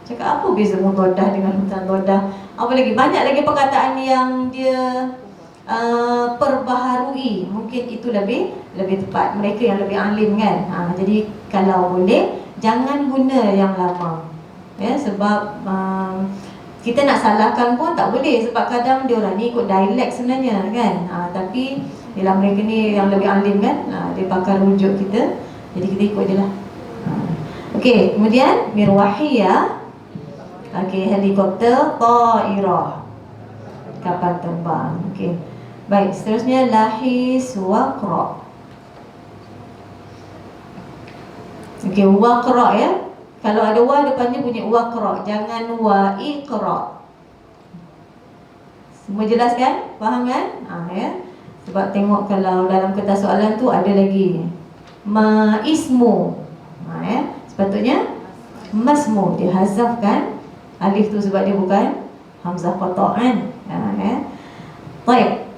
Cakap apa beza mudhadah dengan mutadhadah? Apa lagi, banyak lagi perkataan yang dia perbaharui. Mungkin itu lebih tepat, mereka yang lebih alim kan. Jadi kalau boleh jangan guna yang lama, sebab kita nak salahkan pun tak boleh, sebab kadang dia orang ni ikut dialek sebenarnya kan. Tapi ialah mereka ni yang lebih alim kan, dia pakar rujuk kita, jadi kita ikut je lah. Okey, kemudian mirwahiyah. Okey, helikopter. Ta'irah, kapal terbang. Okey. Baik, seterusnya lahis waqra. Okey, waqra ya. Kalau ada wa depannya bunyi waqra, jangan wa iqra. Semua jelas kan? Faham kan? Ya. Sebab tengok kalau dalam kertas soalan tu ada lagi ma ismu. Ya. Sepatutnya masmu, dihazafkan alif tu sebab dia bukan hamzah qata' kan. Ya. Baik,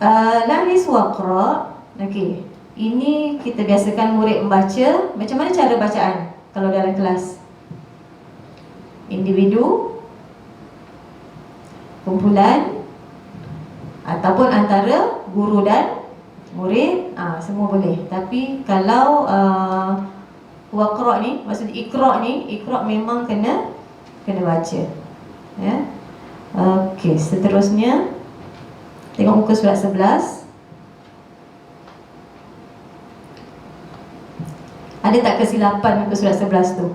lahis waqra. Okey. Ini kita biasakan murid membaca. Macam mana cara bacaan kalau dalam kelas? Individu, kumpulan, ataupun antara guru dan murid, semua boleh. Tapi kalau waqra ni, maksud iqra ni, iqra memang kena baca ya. Okey, seterusnya tengok muka surat 11. Ada tak kesilapan muka surat 11 tu?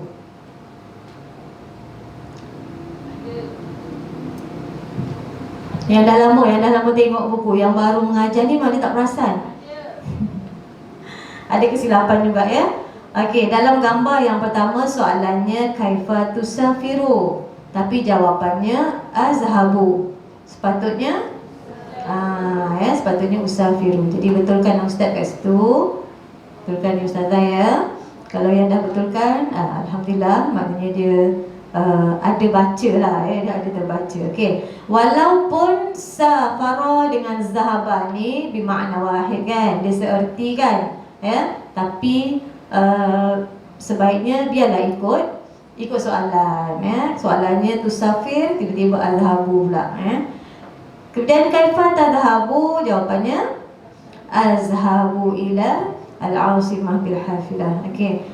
Yang dah lama tengok buku, yang baru mengajar ni mana tak perasan. Ada kesilapan juga ya. Okey, dalam gambar yang pertama soalannya kaifa tusafiru, tapi jawapannya azhabu. Sepatutnya sepatutnya usafiru. Jadi betulkan ustaz kat situ. Betulkan ustazah ya. Kalau yang dah betulkan, alhamdulillah, maknanya dia ada baca lah ya, dia ada terbaca. Okey, walaupun safara dengan zahaba ni bermakna wahid kan, dia seerti kan ya, tapi sebaiknya biarlah ikut soalan ya. Soalannya tusafir, tiba-tiba azhabu pula ya. Kemudian kaifa tadhhabu, jawapannya azhabu ila al-asimah bil hafilah. Okey.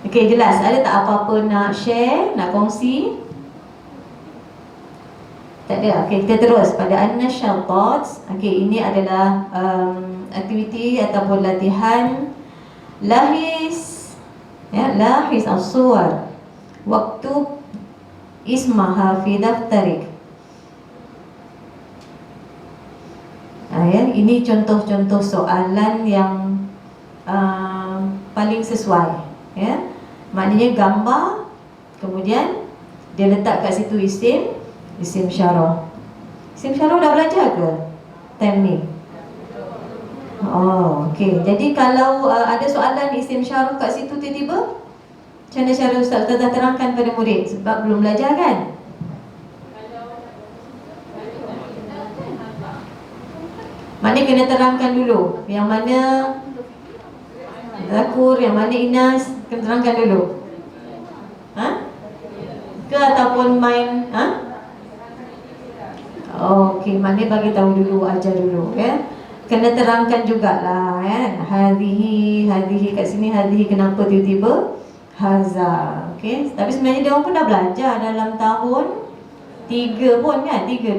Okey, jelas. Ada tak apa-apa nak share, nak kongsi? Tak ada. Okey, kita terus pada an-nashatat. Okey, ini adalah aktiviti ataupun latihan lahis ya, lahis as-suwar. Waktu ismaha fi daftarik. Ya, ini contoh-contoh soalan yang paling sesuai ya. Maknanya gambar, kemudian dia letak kat situ isim syarah. Isim syarah dah belajar ke time ni? Okey. Jadi kalau ada soalan isim syarah kat situ tiba-tiba, macam mana cara ustaz dah terangkan pada murid sebab belum belajar kan? Maknanya kena terangkan dulu yang mana Zakur, yang mana Inas, kena terangkan dulu. Ke ataupun main okey, maknanya bagi tahu dulu, ajar dulu ya. Kena terangkan jugalah ya. Hadhihi kat sini, hadhihi kenapa tiba-tiba haza. Okey, tapi sebenarnya dia orang pun dah belajar dalam tahun 3 pun kan, 3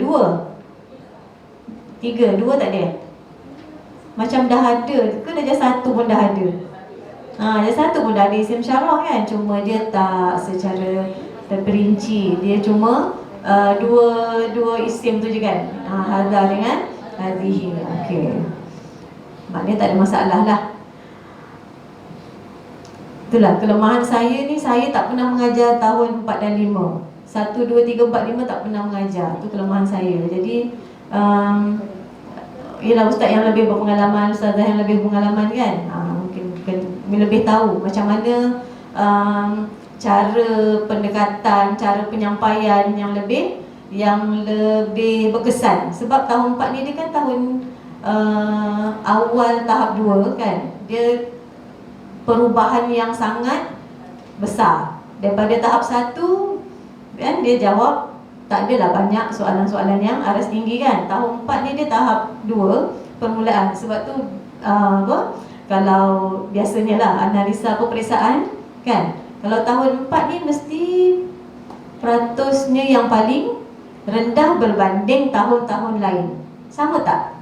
2 tak ada. Macam dah ada ke darjah 1 pun dah ada. Darjah 1 pun dah ada isim syarah kan, cuma dia tak secara terperinci. Dia cuma dua isim tu je kan. Hadza dengan hadhihi. Okey. Maknanya tak ada masalah lah. Itulah kelemahan saya ni, saya tak pernah mengajar tahun 4 dan 5. 1, 2, 3, 4, 5 tak pernah mengajar. Itu kelemahan saya. Jadi ialah ustaz yang lebih berpengalaman, ustazah yang lebih berpengalaman kan, mungkin lebih tahu macam mana cara pendekatan, cara penyampaian yang lebih berkesan. Sebab tahun 4 ni dia kan tahun awal tahap 2 kan. Dia perubahan yang sangat besar. Daripada tahap 1 kan, dia jawab tak adalah banyak soalan-soalan yang aras tinggi kan. Tahun 4 ni dia tahap 2 permulaan. Sebab tu kalau biasanya lah analisa peperiksaan kan, kalau tahun 4 ni mesti peratusnya yang paling rendah berbanding tahun-tahun lain? Sama tak?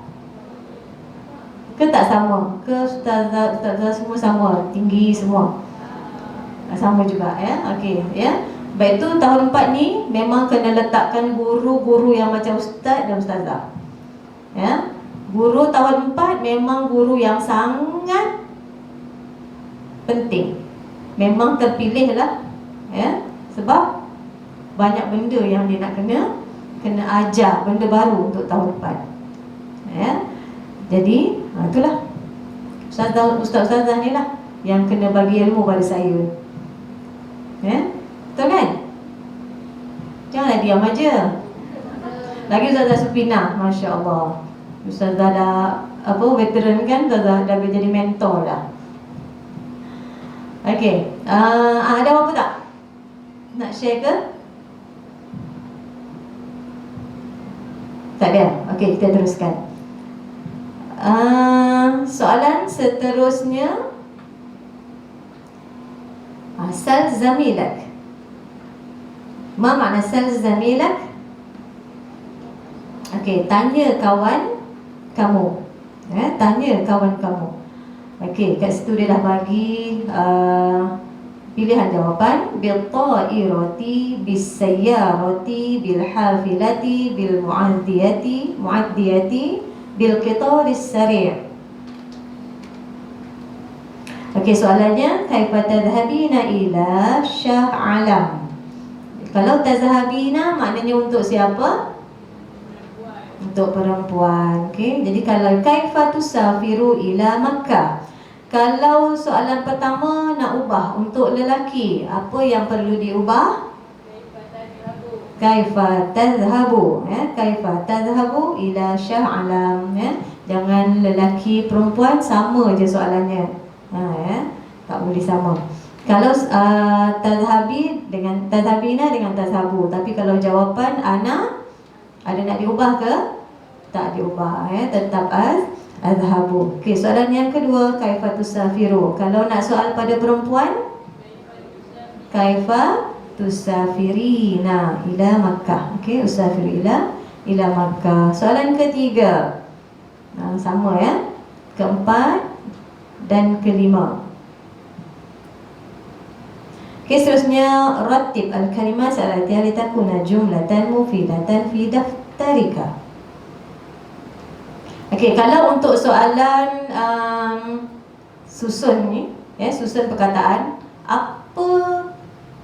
Ke tak sama? Ke ustazah semua sama? Tinggi semua? Sama juga ya. Okey ya. Baik, tu tahun 4 ni memang kena letakkan guru-guru yang macam ustaz dan ustazah. Ya. Guru tahun 4 memang guru yang sangat penting. Memang terpilih lah ya. Sebab banyak benda yang dia nak kena ajar, benda baru untuk tahun 4 ya. Jadi itulah ustaz-ustazah ni lah yang kena bagi ilmu pada saya ya. Betul kan? Janganlah diam aja. Lagi Ustazah Supina, Masya Allah, Ustazah dah veteran kan, Ustazah dah jadi mentor dah. Okey, ada apa tak? Nak share ke? Tak ada? Okey, kita teruskan. Soalan seterusnya, asal zamilak. Ma makna sal zamilak? Okey, tanya kawan kamu. Tanya kawan kamu. Okey, kat situ dia dah bagi pilihan jawapan: bil ta'irati, bis sayyarati, bil hafilati, bil muaddiyati, bil qitaris sari'. Okey, soalannya, kaifa tadhhabina ila Shah Alam? Kalau tazhabina maknanya untuk siapa? Untuk perempuan. Okey, jadi kalau kaifa tusafiru ila Makkah. Kalau soalan pertama nak ubah untuk lelaki, apa yang perlu diubah? Kaifa tadhhabu, ya, kaifa tadhhabu ila Shah Alam, ya. Jangan lelaki perempuan sama je soalannya. Ya, tak boleh sama. Kalau tadhhabi dengan tadhhabina dengan tadhhabu, tapi kalau jawapan ana ada nak diubah ke? Tak diubah ya, tetap azhabu. Okey, soalan yang kedua, kaifa tusafiru. Kalau nak soal pada perempuan, kaifa tusafirina ila Makkah. Okey, usafiru ila Makkah. Soalan ketiga, sama ya. Keempat dan kelima. Okey, seterusnya, ratib al-kalimat al-atiyah litakuna jumlatan mufidatan fi daftarika. Okey, kalau untuk soalan susun ni, ya, susun perkataan, apa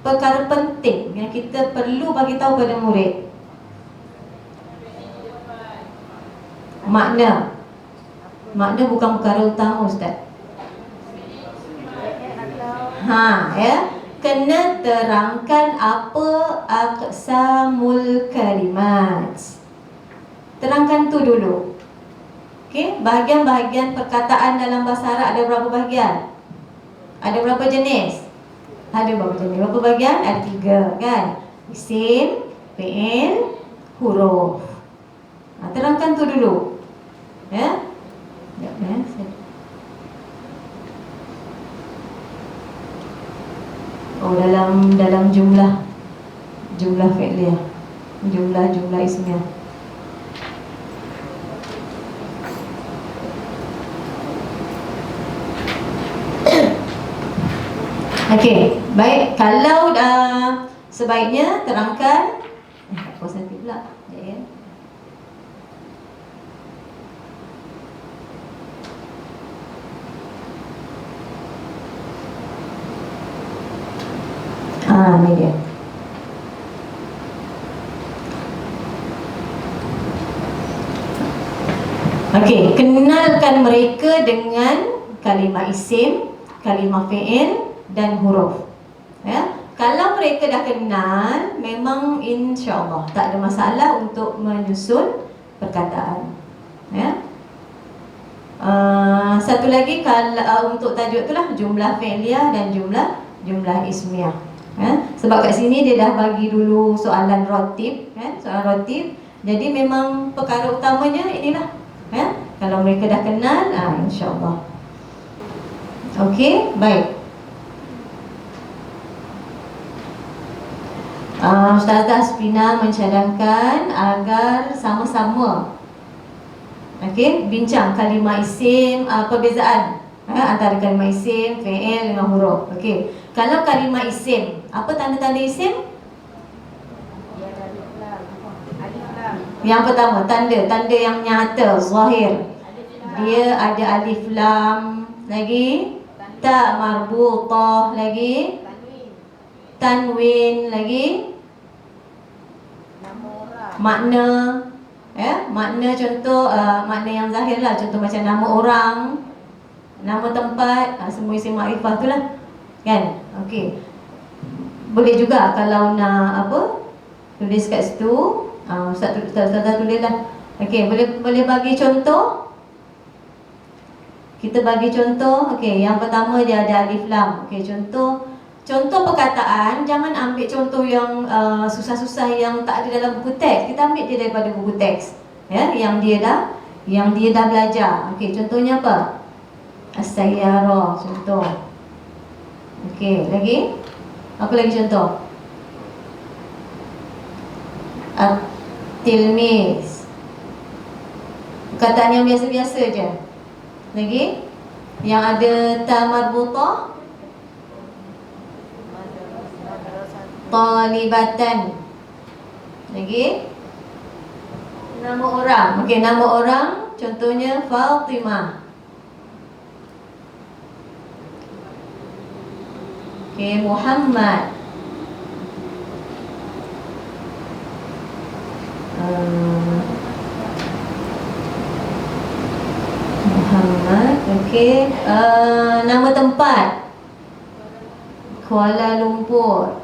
perkara penting yang kita perlu bagi tahu pada murid? Makna bukan perkara utama, Ustaz. Ya. Kena terangkan apa aqsamul kalimat. Terangkan tu dulu. Okey, bahagian-bahagian perkataan dalam bahasa Arab ada berapa bahagian? Ada berapa jenis? Ada berapa jenis? Berapa bahagian? Ada 3 kan? Isim, fi'il, huruf. Terangkan tu dulu. Ya. Dalam jumlah fi'liyah, jumlah ismiyah. Okey, baik. Kalau sebaiknya terangkan puas hati pula ya. Ni dia. Okey, kenalkan mereka dengan kalimah isim, kalimah fi'il dan huruf. Ya, kalau mereka dah kenal, memang insya-Allah tak ada masalah untuk menyusun perkataan. Ya. Satu lagi, kalau untuk tajuk itulah jumlah fi'liyah dan jumlah ismiyah. Ya, sebab kat sini dia dah bagi dulu soalan ratib, ya, soalan ratib. Jadi memang perkara utamanya inilah. Ya, kalau mereka dah kenal, insya-Allah. Okey, baik. Ustazah Spina mencadangkan agar sama-sama bincang kalimah isim, perbezaan antara kalimah isim, fi'il dengan huruf. Kalau kalimah isim, apa tanda-tanda isim? Dia ada alif lam. Alif lam. Yang pertama, tanda yang nyata, zahir. Dia ada alif lam, lagi ta marbutah, lagi Tanwin. tanwin, lagi Nama orang. makna. Makna contoh, makna yang zahir lah. Contoh macam nama orang, nama tempat, semua isim makrifah tu lah, kan? Boleh juga kalau nak tulis kat situ, Ustaz tulis lah. Boleh bagi contoh. Kita bagi contoh. Yang pertama dia ada alif lam. Contoh perkataan, jangan ambil contoh yang susah-susah yang tak ada dalam buku teks. Kita ambil dia daripada buku teks, yang dia dah belajar. Contohnya apa? As-sayyarah, contoh. Lagi? Apa lagi contoh? At-tilmiz. Perkataan yang biasa-biasa je. Lagi? Yang ada ta marbutah, talibatan. Lagi? Nama orang. Nama orang contohnya Fatimah. Muhammad. Muhammad. Nama tempat Kuala Lumpur.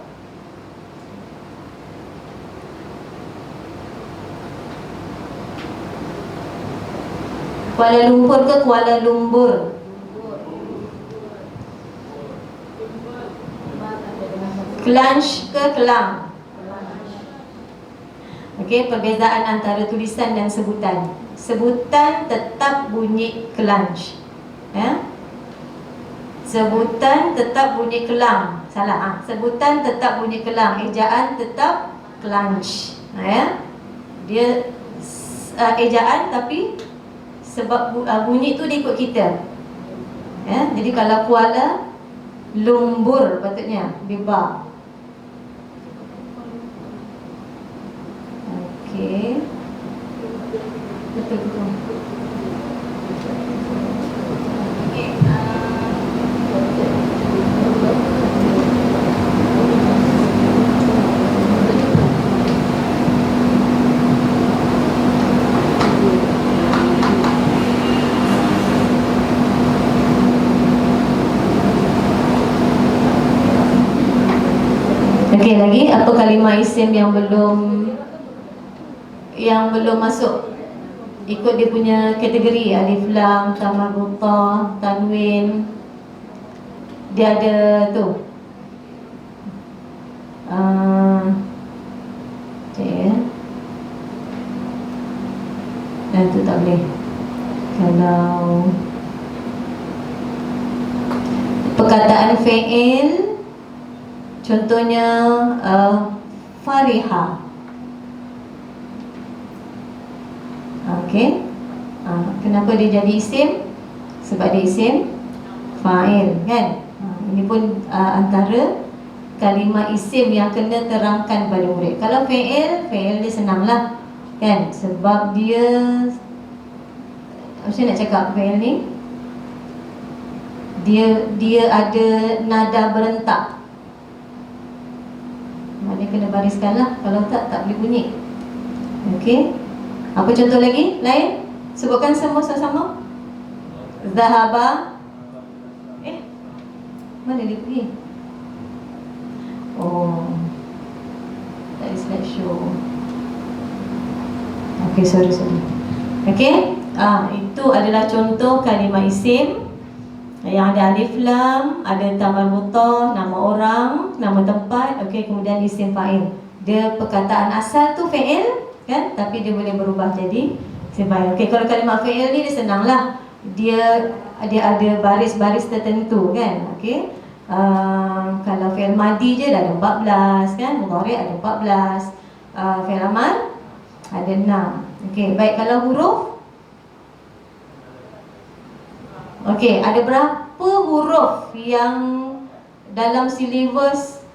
Kuala Lumpur ke Kuala Lumpur? Kelanj ke Kelang? Perbezaan antara tulisan dan sebutan. Sebutan tetap bunyi Kelanj, sebutan tetap bunyi Kelang. Salah, sebutan tetap bunyi Kelang, ejaan tetap Kelanj. Dia ejaan tapi sebab bunyi tu dia ikut kita. Jadi kalau Kuala Lumpur patutnya biba. Betul. Lagi apa kalimah isim yang belum masuk ikut dia punya kategori alif lam, ta marbutah, tanwin. Dia ada tu. Dan tu tak boleh. Kalau perkataan fi'il, contohnya Fariha. Kenapa dia jadi isim? Sebab dia isim fa'il, kan? Ini pun antara kalimah isim yang kena terangkan pada murid. Kalau fi'il dia senanglah, kan? Sebab dia, macam nak cakap fi'il ni, dia ada nada berentak. Maknanya kena bariskan lah. Kalau tak boleh bunyi. Apa contoh lagi? Lain? Sebutkan semua sama-sama. Zahaba. Mana dia pergi? Tak ada slideshow. Sorry. Itu adalah contoh kalimah isim yang ada alif lam, ada ta marbutah, nama orang, nama tempat, kemudian isim fa'il. Dia perkataan asal tu fi'il, kan? Tapi dia boleh berubah jadi isim fa'il. Kalau kalimah fi'il ni dia senanglah. Dia ada baris-baris tertentu, kan? Kalau fi'il madi je dah ada 14 kan, mudhari' ada 14, fi'il amar ada 6. Okey, baik, kalau huruf, okey, ada berapa huruf yang dalam silibus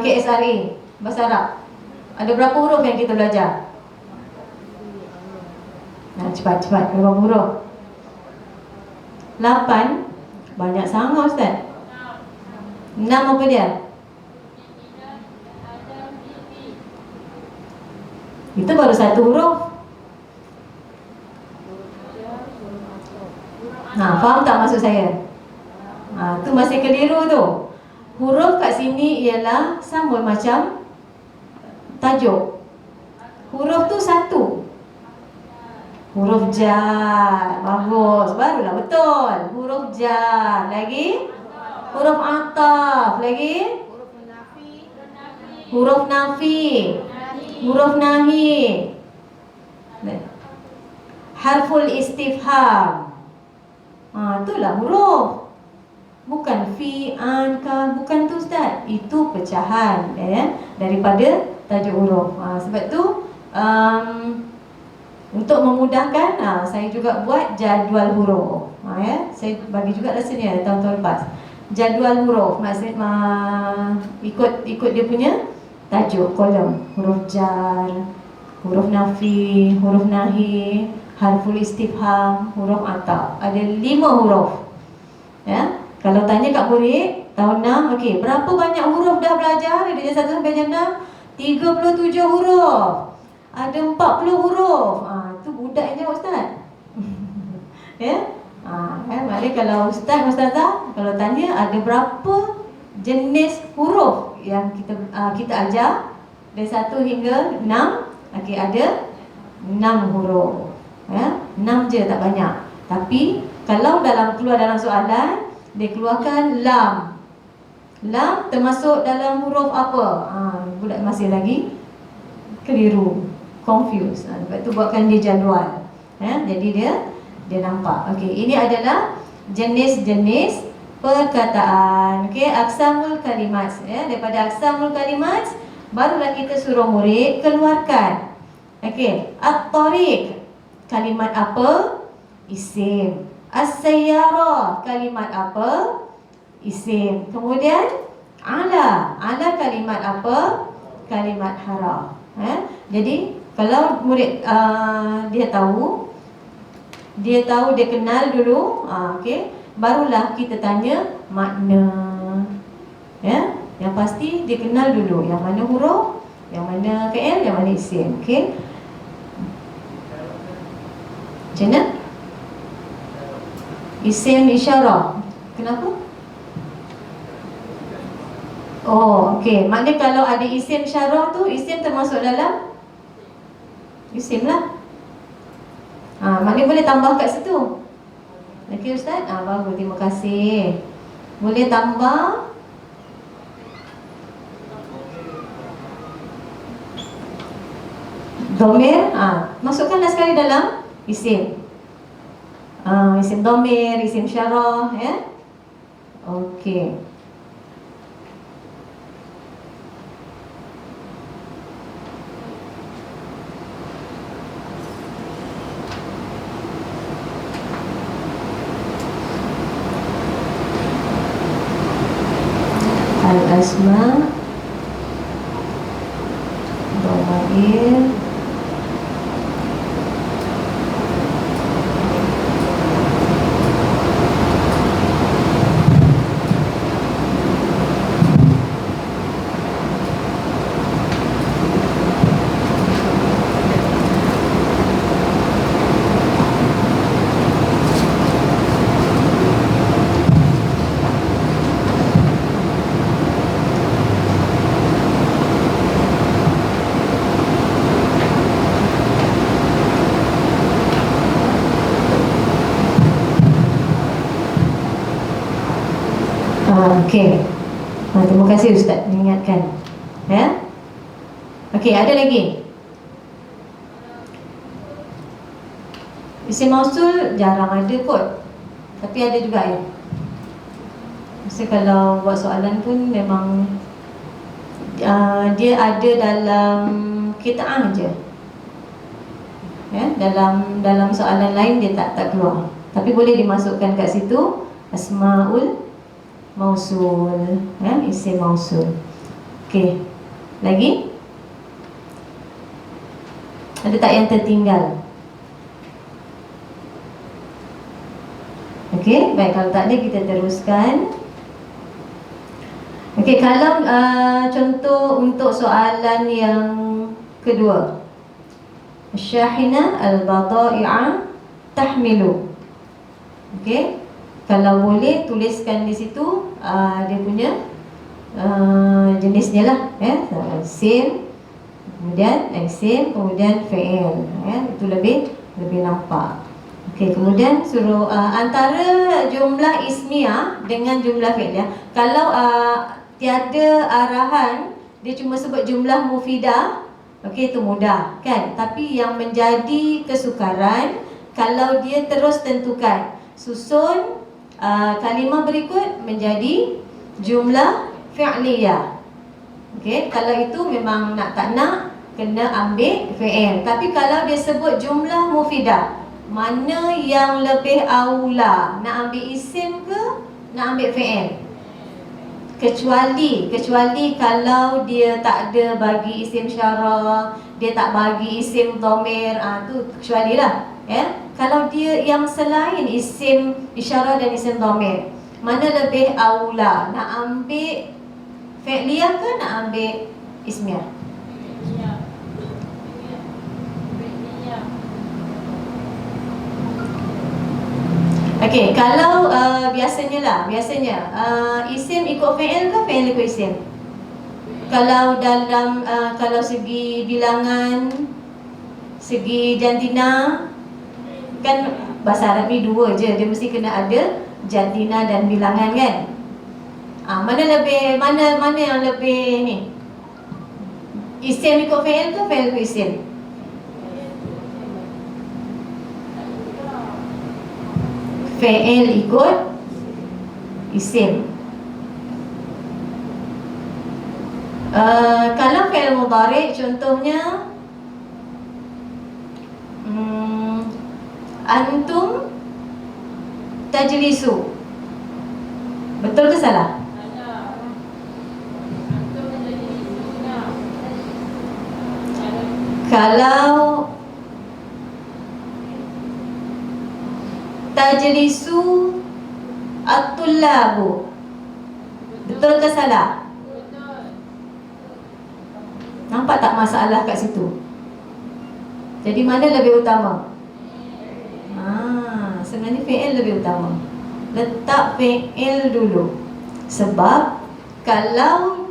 KSRA bahasa Arab? Ada berapa huruf yang kita belajar? Cepat, ada berapa huruf? 8. Banyak sangat Ustaz. 6 apa dia? Itu baru satu huruf. Faham tak maksud saya? Tu masih keliru tu. Huruf kat sini ialah sama macam tajuk. Huruf tu satu. Huruf jar. Bagus, barulah betul. Huruf jar. Lagi? Huruf ataf. Lagi? Huruf nafi. Huruf nahi. Harful istifham. Itulah huruf. Bukan fi, an, ka. Bukan tu Ustaz. Itu pecahan daripada tajuk huruf. Sebab tu untuk memudahkan, saya juga buat jadual huruf. Saya bagi juga rasanya tahun-tahun lepas. Jadual huruf, maksudnya ikut dia punya tajuk, kolom. Huruf jar, huruf nafi, huruf nahi, harful istifham, huruf ataf. Ada 5 huruf. Kalau tanya kat murid tahun 6, okey, berapa banyak huruf dah belajar dari jam 1 sampai jam 6? 37 huruf. Ada 40 huruf. Tu budaknya Ustaz. Maknanya kalau Ustazah kalau tanya ada berapa jenis huruf yang kita ajar dari 1 hingga 6, okey, ada 6 huruf. 6 je, tak banyak. Tapi kalau keluar dalam soalan, dia keluarkan lam. Lam termasuk dalam huruf apa? Budak masih lagi keliru, confused. Sebab tu buatkan dia jadual. Jadi dia nampak. Okey, ini adalah jenis-jenis perkataan. Okey, aqsamul kalimat. Daripada aqsamul kalimat, barulah kita suruh murid keluarkan. Okey, at-tariq, kalimat apa? Isim. As-sayyarah, kalimat apa? Isim. Kemudian ala kalimat apa? Kalimat haraf. Jadi kalau murid dia kenal dulu, okey, barulah kita tanya makna. Yang pasti dia kenal dulu yang mana huruf, yang mana fi'il, yang mana isim. Okey. Macam mana? Isim isyarah. Kenapa? Okey. Maknanya kalau ada isim isyarah tu, isim termasuk dalam isim lah. Maknanya boleh tambah kat situ. Okey Ustaz? Bagus, terima kasih. Boleh tambah dhamir. Masukkanlah sekali dalam isim. Isim dhamir, isim syarah, Okey. Al-asma, dhamair, okey. Terima kasih Ustaz mengingatkan. Okey, ada lagi? Isim mausul jarang ada kot. Tapi ada juga ya. So kalau buat soalan pun memang dia ada dalam qita'ah je. Ya, dalam soalan lain dia tak keluar. Tapi boleh dimasukkan kat situ asmaul mausul, ya, isim mausul. Okey. Lagi? Ada tak yang tertinggal? Okey, baik, kalau tak ada kita teruskan. Okey, kalau contoh untuk soalan yang kedua. Syahina al-bada'i'a tahmilu. Okey. Kalau boleh tuliskan di situ dia punya jenisnya lah, ya. Isim, kemudian isim, kemudian fi'il, ya. Itu lebih nampak. Okey, kemudian suruh antara jumlah ismiyah dengan jumlah fi'liyah. Kalau tiada arahan, dia cuma sebut jumlah mufidah, okey, itu mudah kan. Tapi yang menjadi kesukaran kalau dia terus tentukan susun kalimah berikut menjadi jumlah fi'liyah. Okey, kalau itu memang nak tak nak kena ambil fi'il. Tapi kalau dia sebut jumlah mufidah, mana yang lebih aula, nak ambil isim ke nak ambil fi'il? Kecuali kalau dia tak ada bagi isim syarah, dia tak bagi isim dhamir, tu kecuali lah, ya. Kalau dia yang selain isim isyarah dan isim dhamir, mana lebih aula, nak ambil fi'liyah ke nak ambil ismiyah? Okey, kalau biasanya isim ikut fi'il ke fi'il ikut isim? Kalau dalam kalau segi bilangan, segi jantina, kan bahasa Arab ni dua je, dia mesti kena ada jantina dan bilangan kan. Mana yang lebih ni? Isim ikut fi'il ke fi'il ikut isim? Fi'il ikut isim. Kalau fi'il mudhari' contohnya antum tajlisu. Betul ke salah? Kalau tajlisu at-tullabu, betul ke salah? Nampak tak masalah kat situ? Jadi mana lebih utama? Sebenarnya fi'il lebih utama. Letak fi'il dulu. Sebab kalau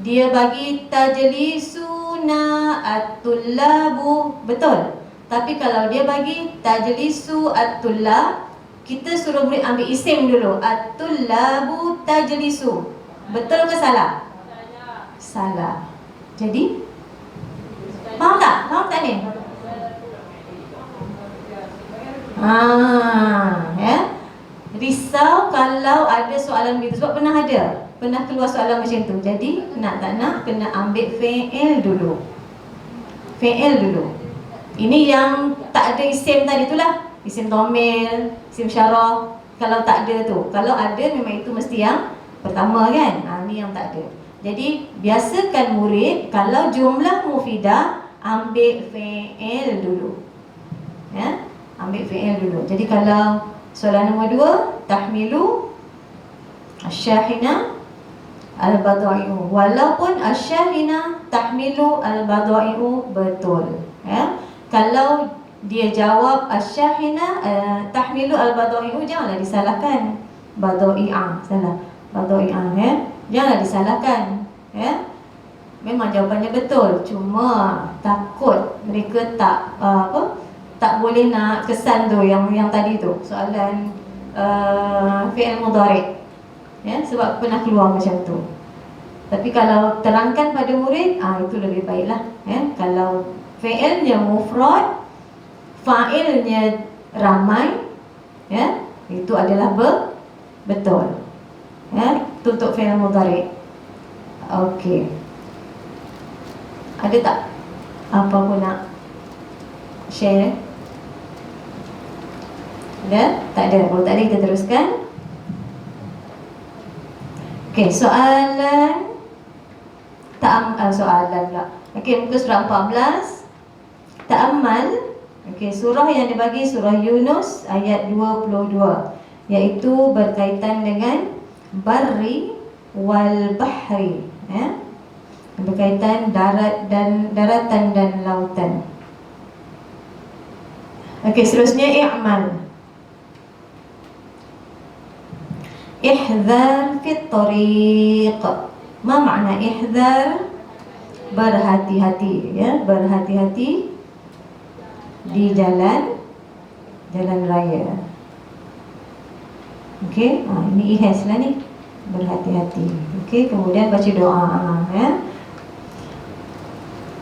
dia bagi tajlisuna at-tullabu, betul. Tapi kalau dia bagi tajlisu at-tullab, kita suruh murid ambil isim dulu. At-tullabu tajlisu. Betul ke salah? Salah. Jadi faham tak ni? Ya. Risau kalau ada soalan begitu, sebab pernah keluar soalan macam tu. Jadi nak tak nak kena ambil fi'il dulu. Fi'il dulu. Ini yang tak ada isim tadi itulah, isim dhamir, isim syarah. Kalau tak ada tu, kalau ada memang itu mesti yang pertama kan. Ni yang tak ada. Jadi biasakan murid kalau jumlah mufidah ambil fi'il dulu. Ya, ambil fi'il dulu. Jadi kalau soalan nombor 2, tahmilu asyahina al-bada'i'u. Walaupun asyahina tahmilu al-bada'i'u betul, ya. Kalau dia jawab asyahina tahmilu al-bada'i'u, janganlah disalahkan. Bada'i'ah, salah. Bada'i'ah, ya. Janganlah disalahkan, ya. Memang jawapannya betul, cuma takut mereka tak boleh nak kesan tu yang tadi tu, soalan fi'il mudhari', ya, sebab pernah keluar macam tu. Tapi kalau terangkan pada murid, itu lebih baiklah, ya. Kalau fi'ilnya mufrad, fa'ilnya ramai, ya, itu adalah Betul. Ya, tutup fi'il mudhari'. Okey. Ada tak apa pun nak share? Ada? Tak ada. Kalau tak ada, kita teruskan. Okey, soalan soalan pula. Okey, muka surah 14. Ta'ammal. Okey, surah yang dibagi surah Yunus ayat 22, iaitu berkaitan dengan barri wal bahri, ya. Berkaitan daratan dan lautan. Okey, seterusnya i'mal. Ihdhar fit tariq. Ma makna ihdhar? Berhati-hati, ya, berhati-hati di jalan raya. Okey, ini ihas lah ni, berhati-hati. Okey, kemudian baca doa, ya.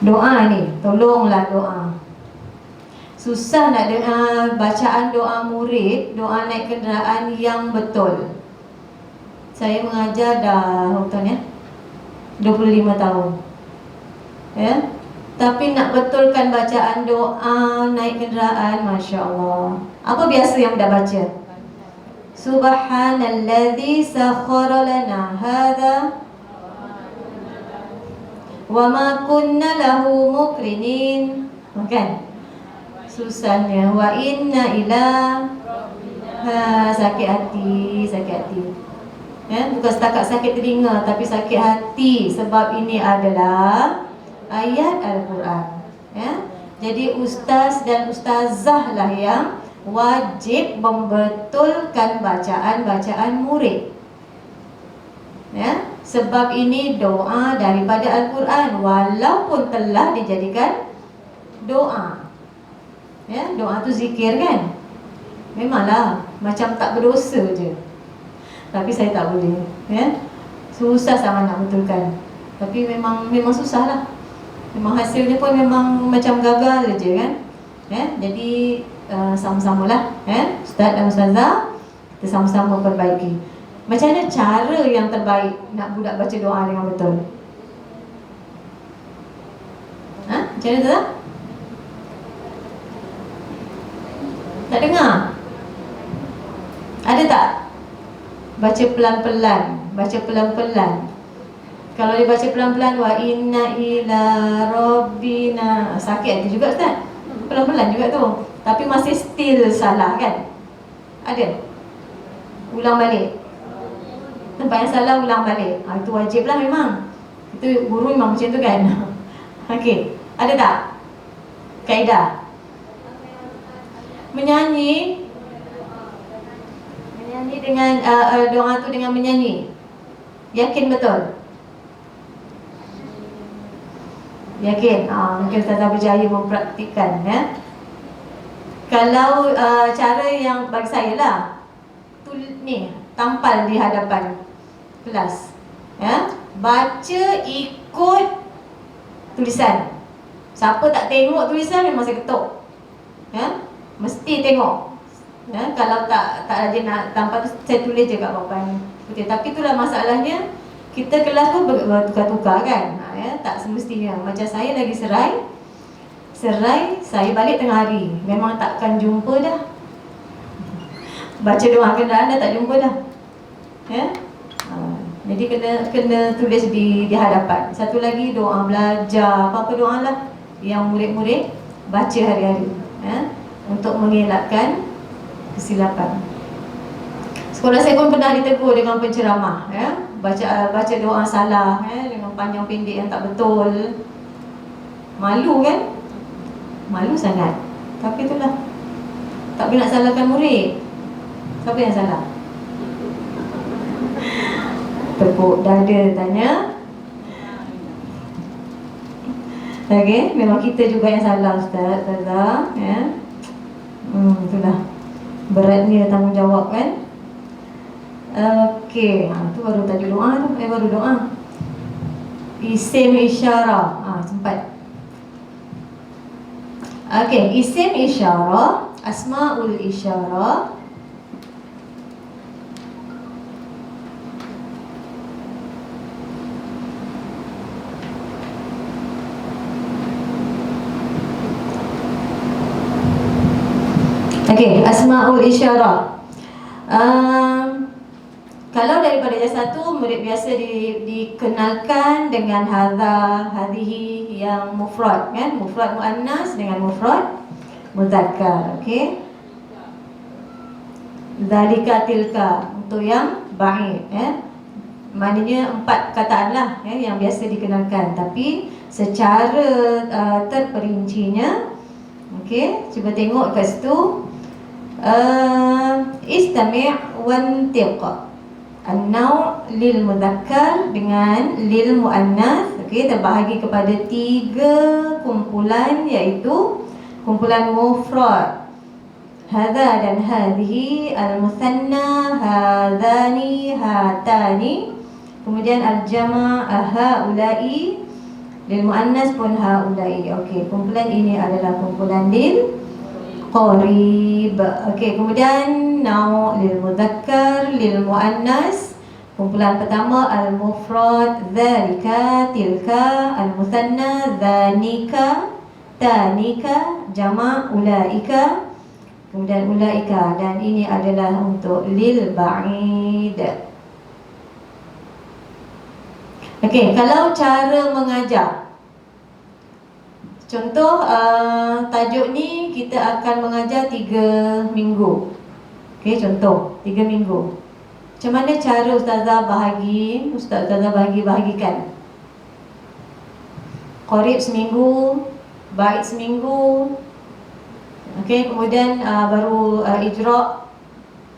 Doa ni, tolonglah doa. Susah nak dengar bacaan doa murid, doa naik kenderaan yang betul. Saya mengajar dah berapa tahun, ya? 25 tahun. Ya. Tapi nak betulkan bacaan doa naik kenderaan, Masya Allah. Apa biasa yang dah baca? Subhanalladzi sakhkhara lana hadza wa ma kunna lahu muqrinin. Kan? Susahnya. Wa inna ila sakit hati. Ya, bukan setakat sakit telinga, tapi sakit hati, sebab ini adalah ayat Al-Quran, ya. Jadi ustaz dan ustazah lah yang wajib membetulkan bacaan-bacaan murid, ya. Sebab ini doa daripada Al-Quran, walaupun telah dijadikan doa, ya. Doa tu zikir kan. Memanglah macam tak berdosa je, tapi saya tak boleh, ya. Susah sangat nak betulkan. Tapi memang susah lah. Memang hasilnya pun memang macam gagal je kan, ya. Jadi sama-sama lah, ya, ustaz dan ustazah, kita sama-sama perbaiki. Macam mana cara yang terbaik nak budak baca doa dengan betul? Macam mana tu? Tak dengar? Ada tak? Baca pelan-pelan. Kalau dia baca pelan-pelan, wa inna ila rabbina, sakit hati juga Ustaz. Pelan-pelan juga tu, tapi masih still salah kan? Ada? Ulang balik. Tempat yang salah ulang balik. Itu wajib lah memang. Itu guru memang macam tu kan. Okey, ada tak kaedah? Menyanyi dengan doa tu dengan menyanyi. Yakin betul? Yakin? Mungkin Ustazah berjaya mempraktikkan, ya. Kalau cara yang bagi saya lah, ni tampal di hadapan kelas, ya. Baca ikut tulisan. Siapa tak tengok tulisan memang saya ketuk, ya. Mesti tengok, ya. Kalau tak rajin nak tampal tu, saya tulis je kat papan putih. Tapi itulah masalahnya, kita kelas pun bertukar-tukar kan, ya. Tak semestinya. Macam saya lagi serai, saya balik tengah hari, memang takkan jumpa dah. Baca doa kenderaan dah tak jumpa dah, ya. Jadi kena tulis di hadapan. Satu lagi, doa belajar, apa-apa doa lah yang murid-murid baca hari-hari, ya, untuk mengelakkan kesilapan. Sekolah saya pun pernah ditegur dengan penceramah, ya. Baca doa salah, ya, dengan panjang pendek yang tak betul. Malu kan? Malu sangat. Tapi itulah, tak boleh nak salahkan murid. Siapa yang salah? Tepuk dada tanya. Okey, memang kita juga yang salah Ustazah, ya. Itulah beratnya tanggungjawab kan. Okey, tu baru tadi doa tu, baru doa. Isim isyarah, sempat. Okey, isim isyarah, asmaul isyarah. Okey, asmaul isyarah. Kalau daripada yang satu, murid biasa dikenalkan dengan hadha, hadhihi yang mufrad, kan? Mufrad muannas dengan mufrad muzakkar. Okey. Zalika tilka untuk yang ba'id, maknanya 4 kataan lah yang biasa dikenalkan, tapi secara terperincinya. Okey, cuba tengok kat situ. Istami' wantiq. An-naw' lil mudzakkar dengan lil muannas. Okey, terbahagi kepada 3 kumpulan, iaitu kumpulan mufrad hadza dan hadhihi, al-musanna hadzani hatani, kemudian al-jama' haula'i, lil muannas pun haula'i. Okey, kumpulan ini adalah kumpulan lil qarib. Okey, kemudian naw' lil mudzakkar, lil muannas. Kumpulan pertama al-mufrad dzalika tilka, al-musanna dzanika tanika, jama' ulaika, kemudian ulaika, dan ini adalah untuk lil ba'id. Okey, kalau cara mengajar, contoh tajuk ni kita akan mengajar 3 minggu. Okey, contoh 3 minggu. Macam mana cara ustazah bahagikan? Qarib seminggu, ba'id seminggu. Okey, kemudian baru ijra',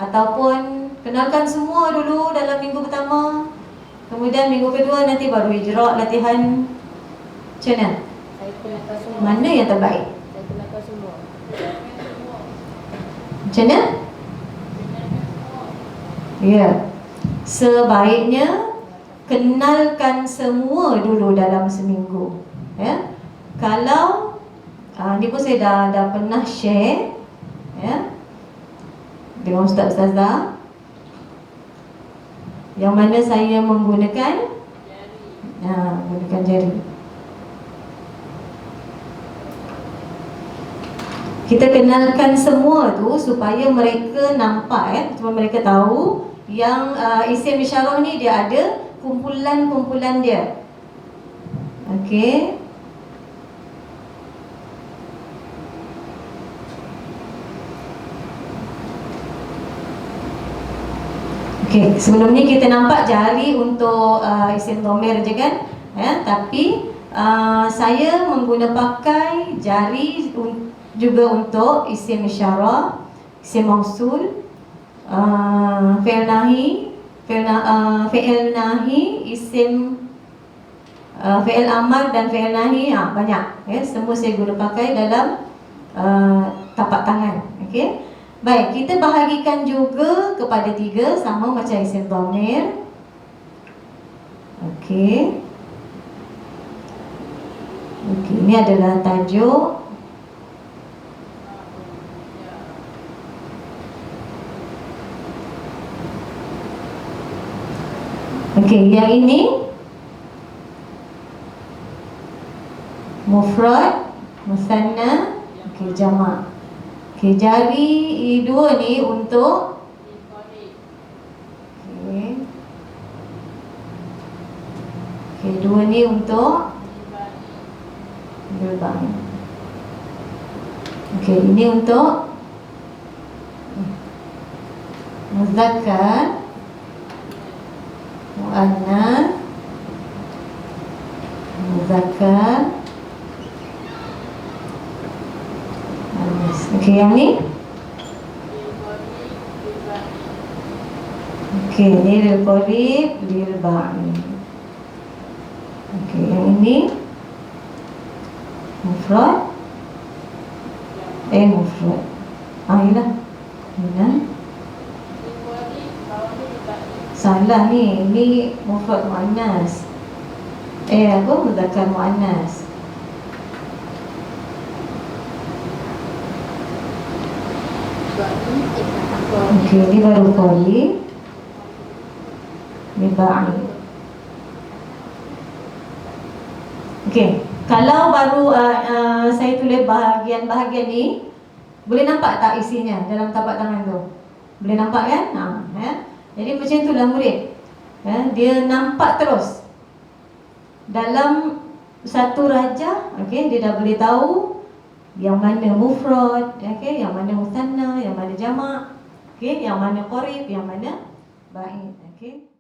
ataupun kenalkan semua dulu dalam minggu pertama, kemudian minggu kedua nanti baru ijra' latihan. Macam mana? Saya kenakan semua. Mana yang terbaik? Saya kenakan semua. Macam mana? Ya, sebaiknya kenalkan semua dulu dalam seminggu. Ya, kalau ni pun saya dah pernah share, ya, dengan ustaz-ustazah, yang mana saya menggunakan jari. Kita kenalkan semua tu supaya mereka nampak, cuma mereka tahu yang isim isyarah ni dia ada kumpulan-kumpulan dia. Okey. Okey, sebelum ni kita nampak jari untuk isim dhamir je kan? Tapi saya pakai jari juga untuk isim isyarah, isim mausul, fi'il nahi, isim fi'il amar dan fi'il nahi, banyak. Semua saya guna pakai dalam tapak tangan. Okey. Baik, kita bahagikan juga kepada 3 sama macam isim dhamir. Okey. Okey, ini adalah tajuk. Okey, yang ini mufrad, musanna, okey, jama'. Okey, jari 2 ni untuk okey, 2 ni untuk gerbang. Okey, ini untuk muzakkar, muannas, muzakkar, muannas. Okey, yang ni? Okey, ni lil qarib, lil ba'id. Okey, yang ini mufrad, mufrad. Yalah. Benar. Salah ni. Ini mufrad muannas. Apa? Muzakkar muannas. Okey, ni baru qarib, ni ba'id. Okey, kalau baru saya tulis bahagian-bahagian ni, Boleh nampak tak isinya dalam tapak tangan tu? Boleh nampak kan? Jadi macam itulah murid. Dia nampak terus dalam satu rajah, okey, dia dah boleh tahu yang mana mufrad, okey, yang mana musanna, yang mana jamak, okey, yang mana qarib, yang mana ba'id, okey.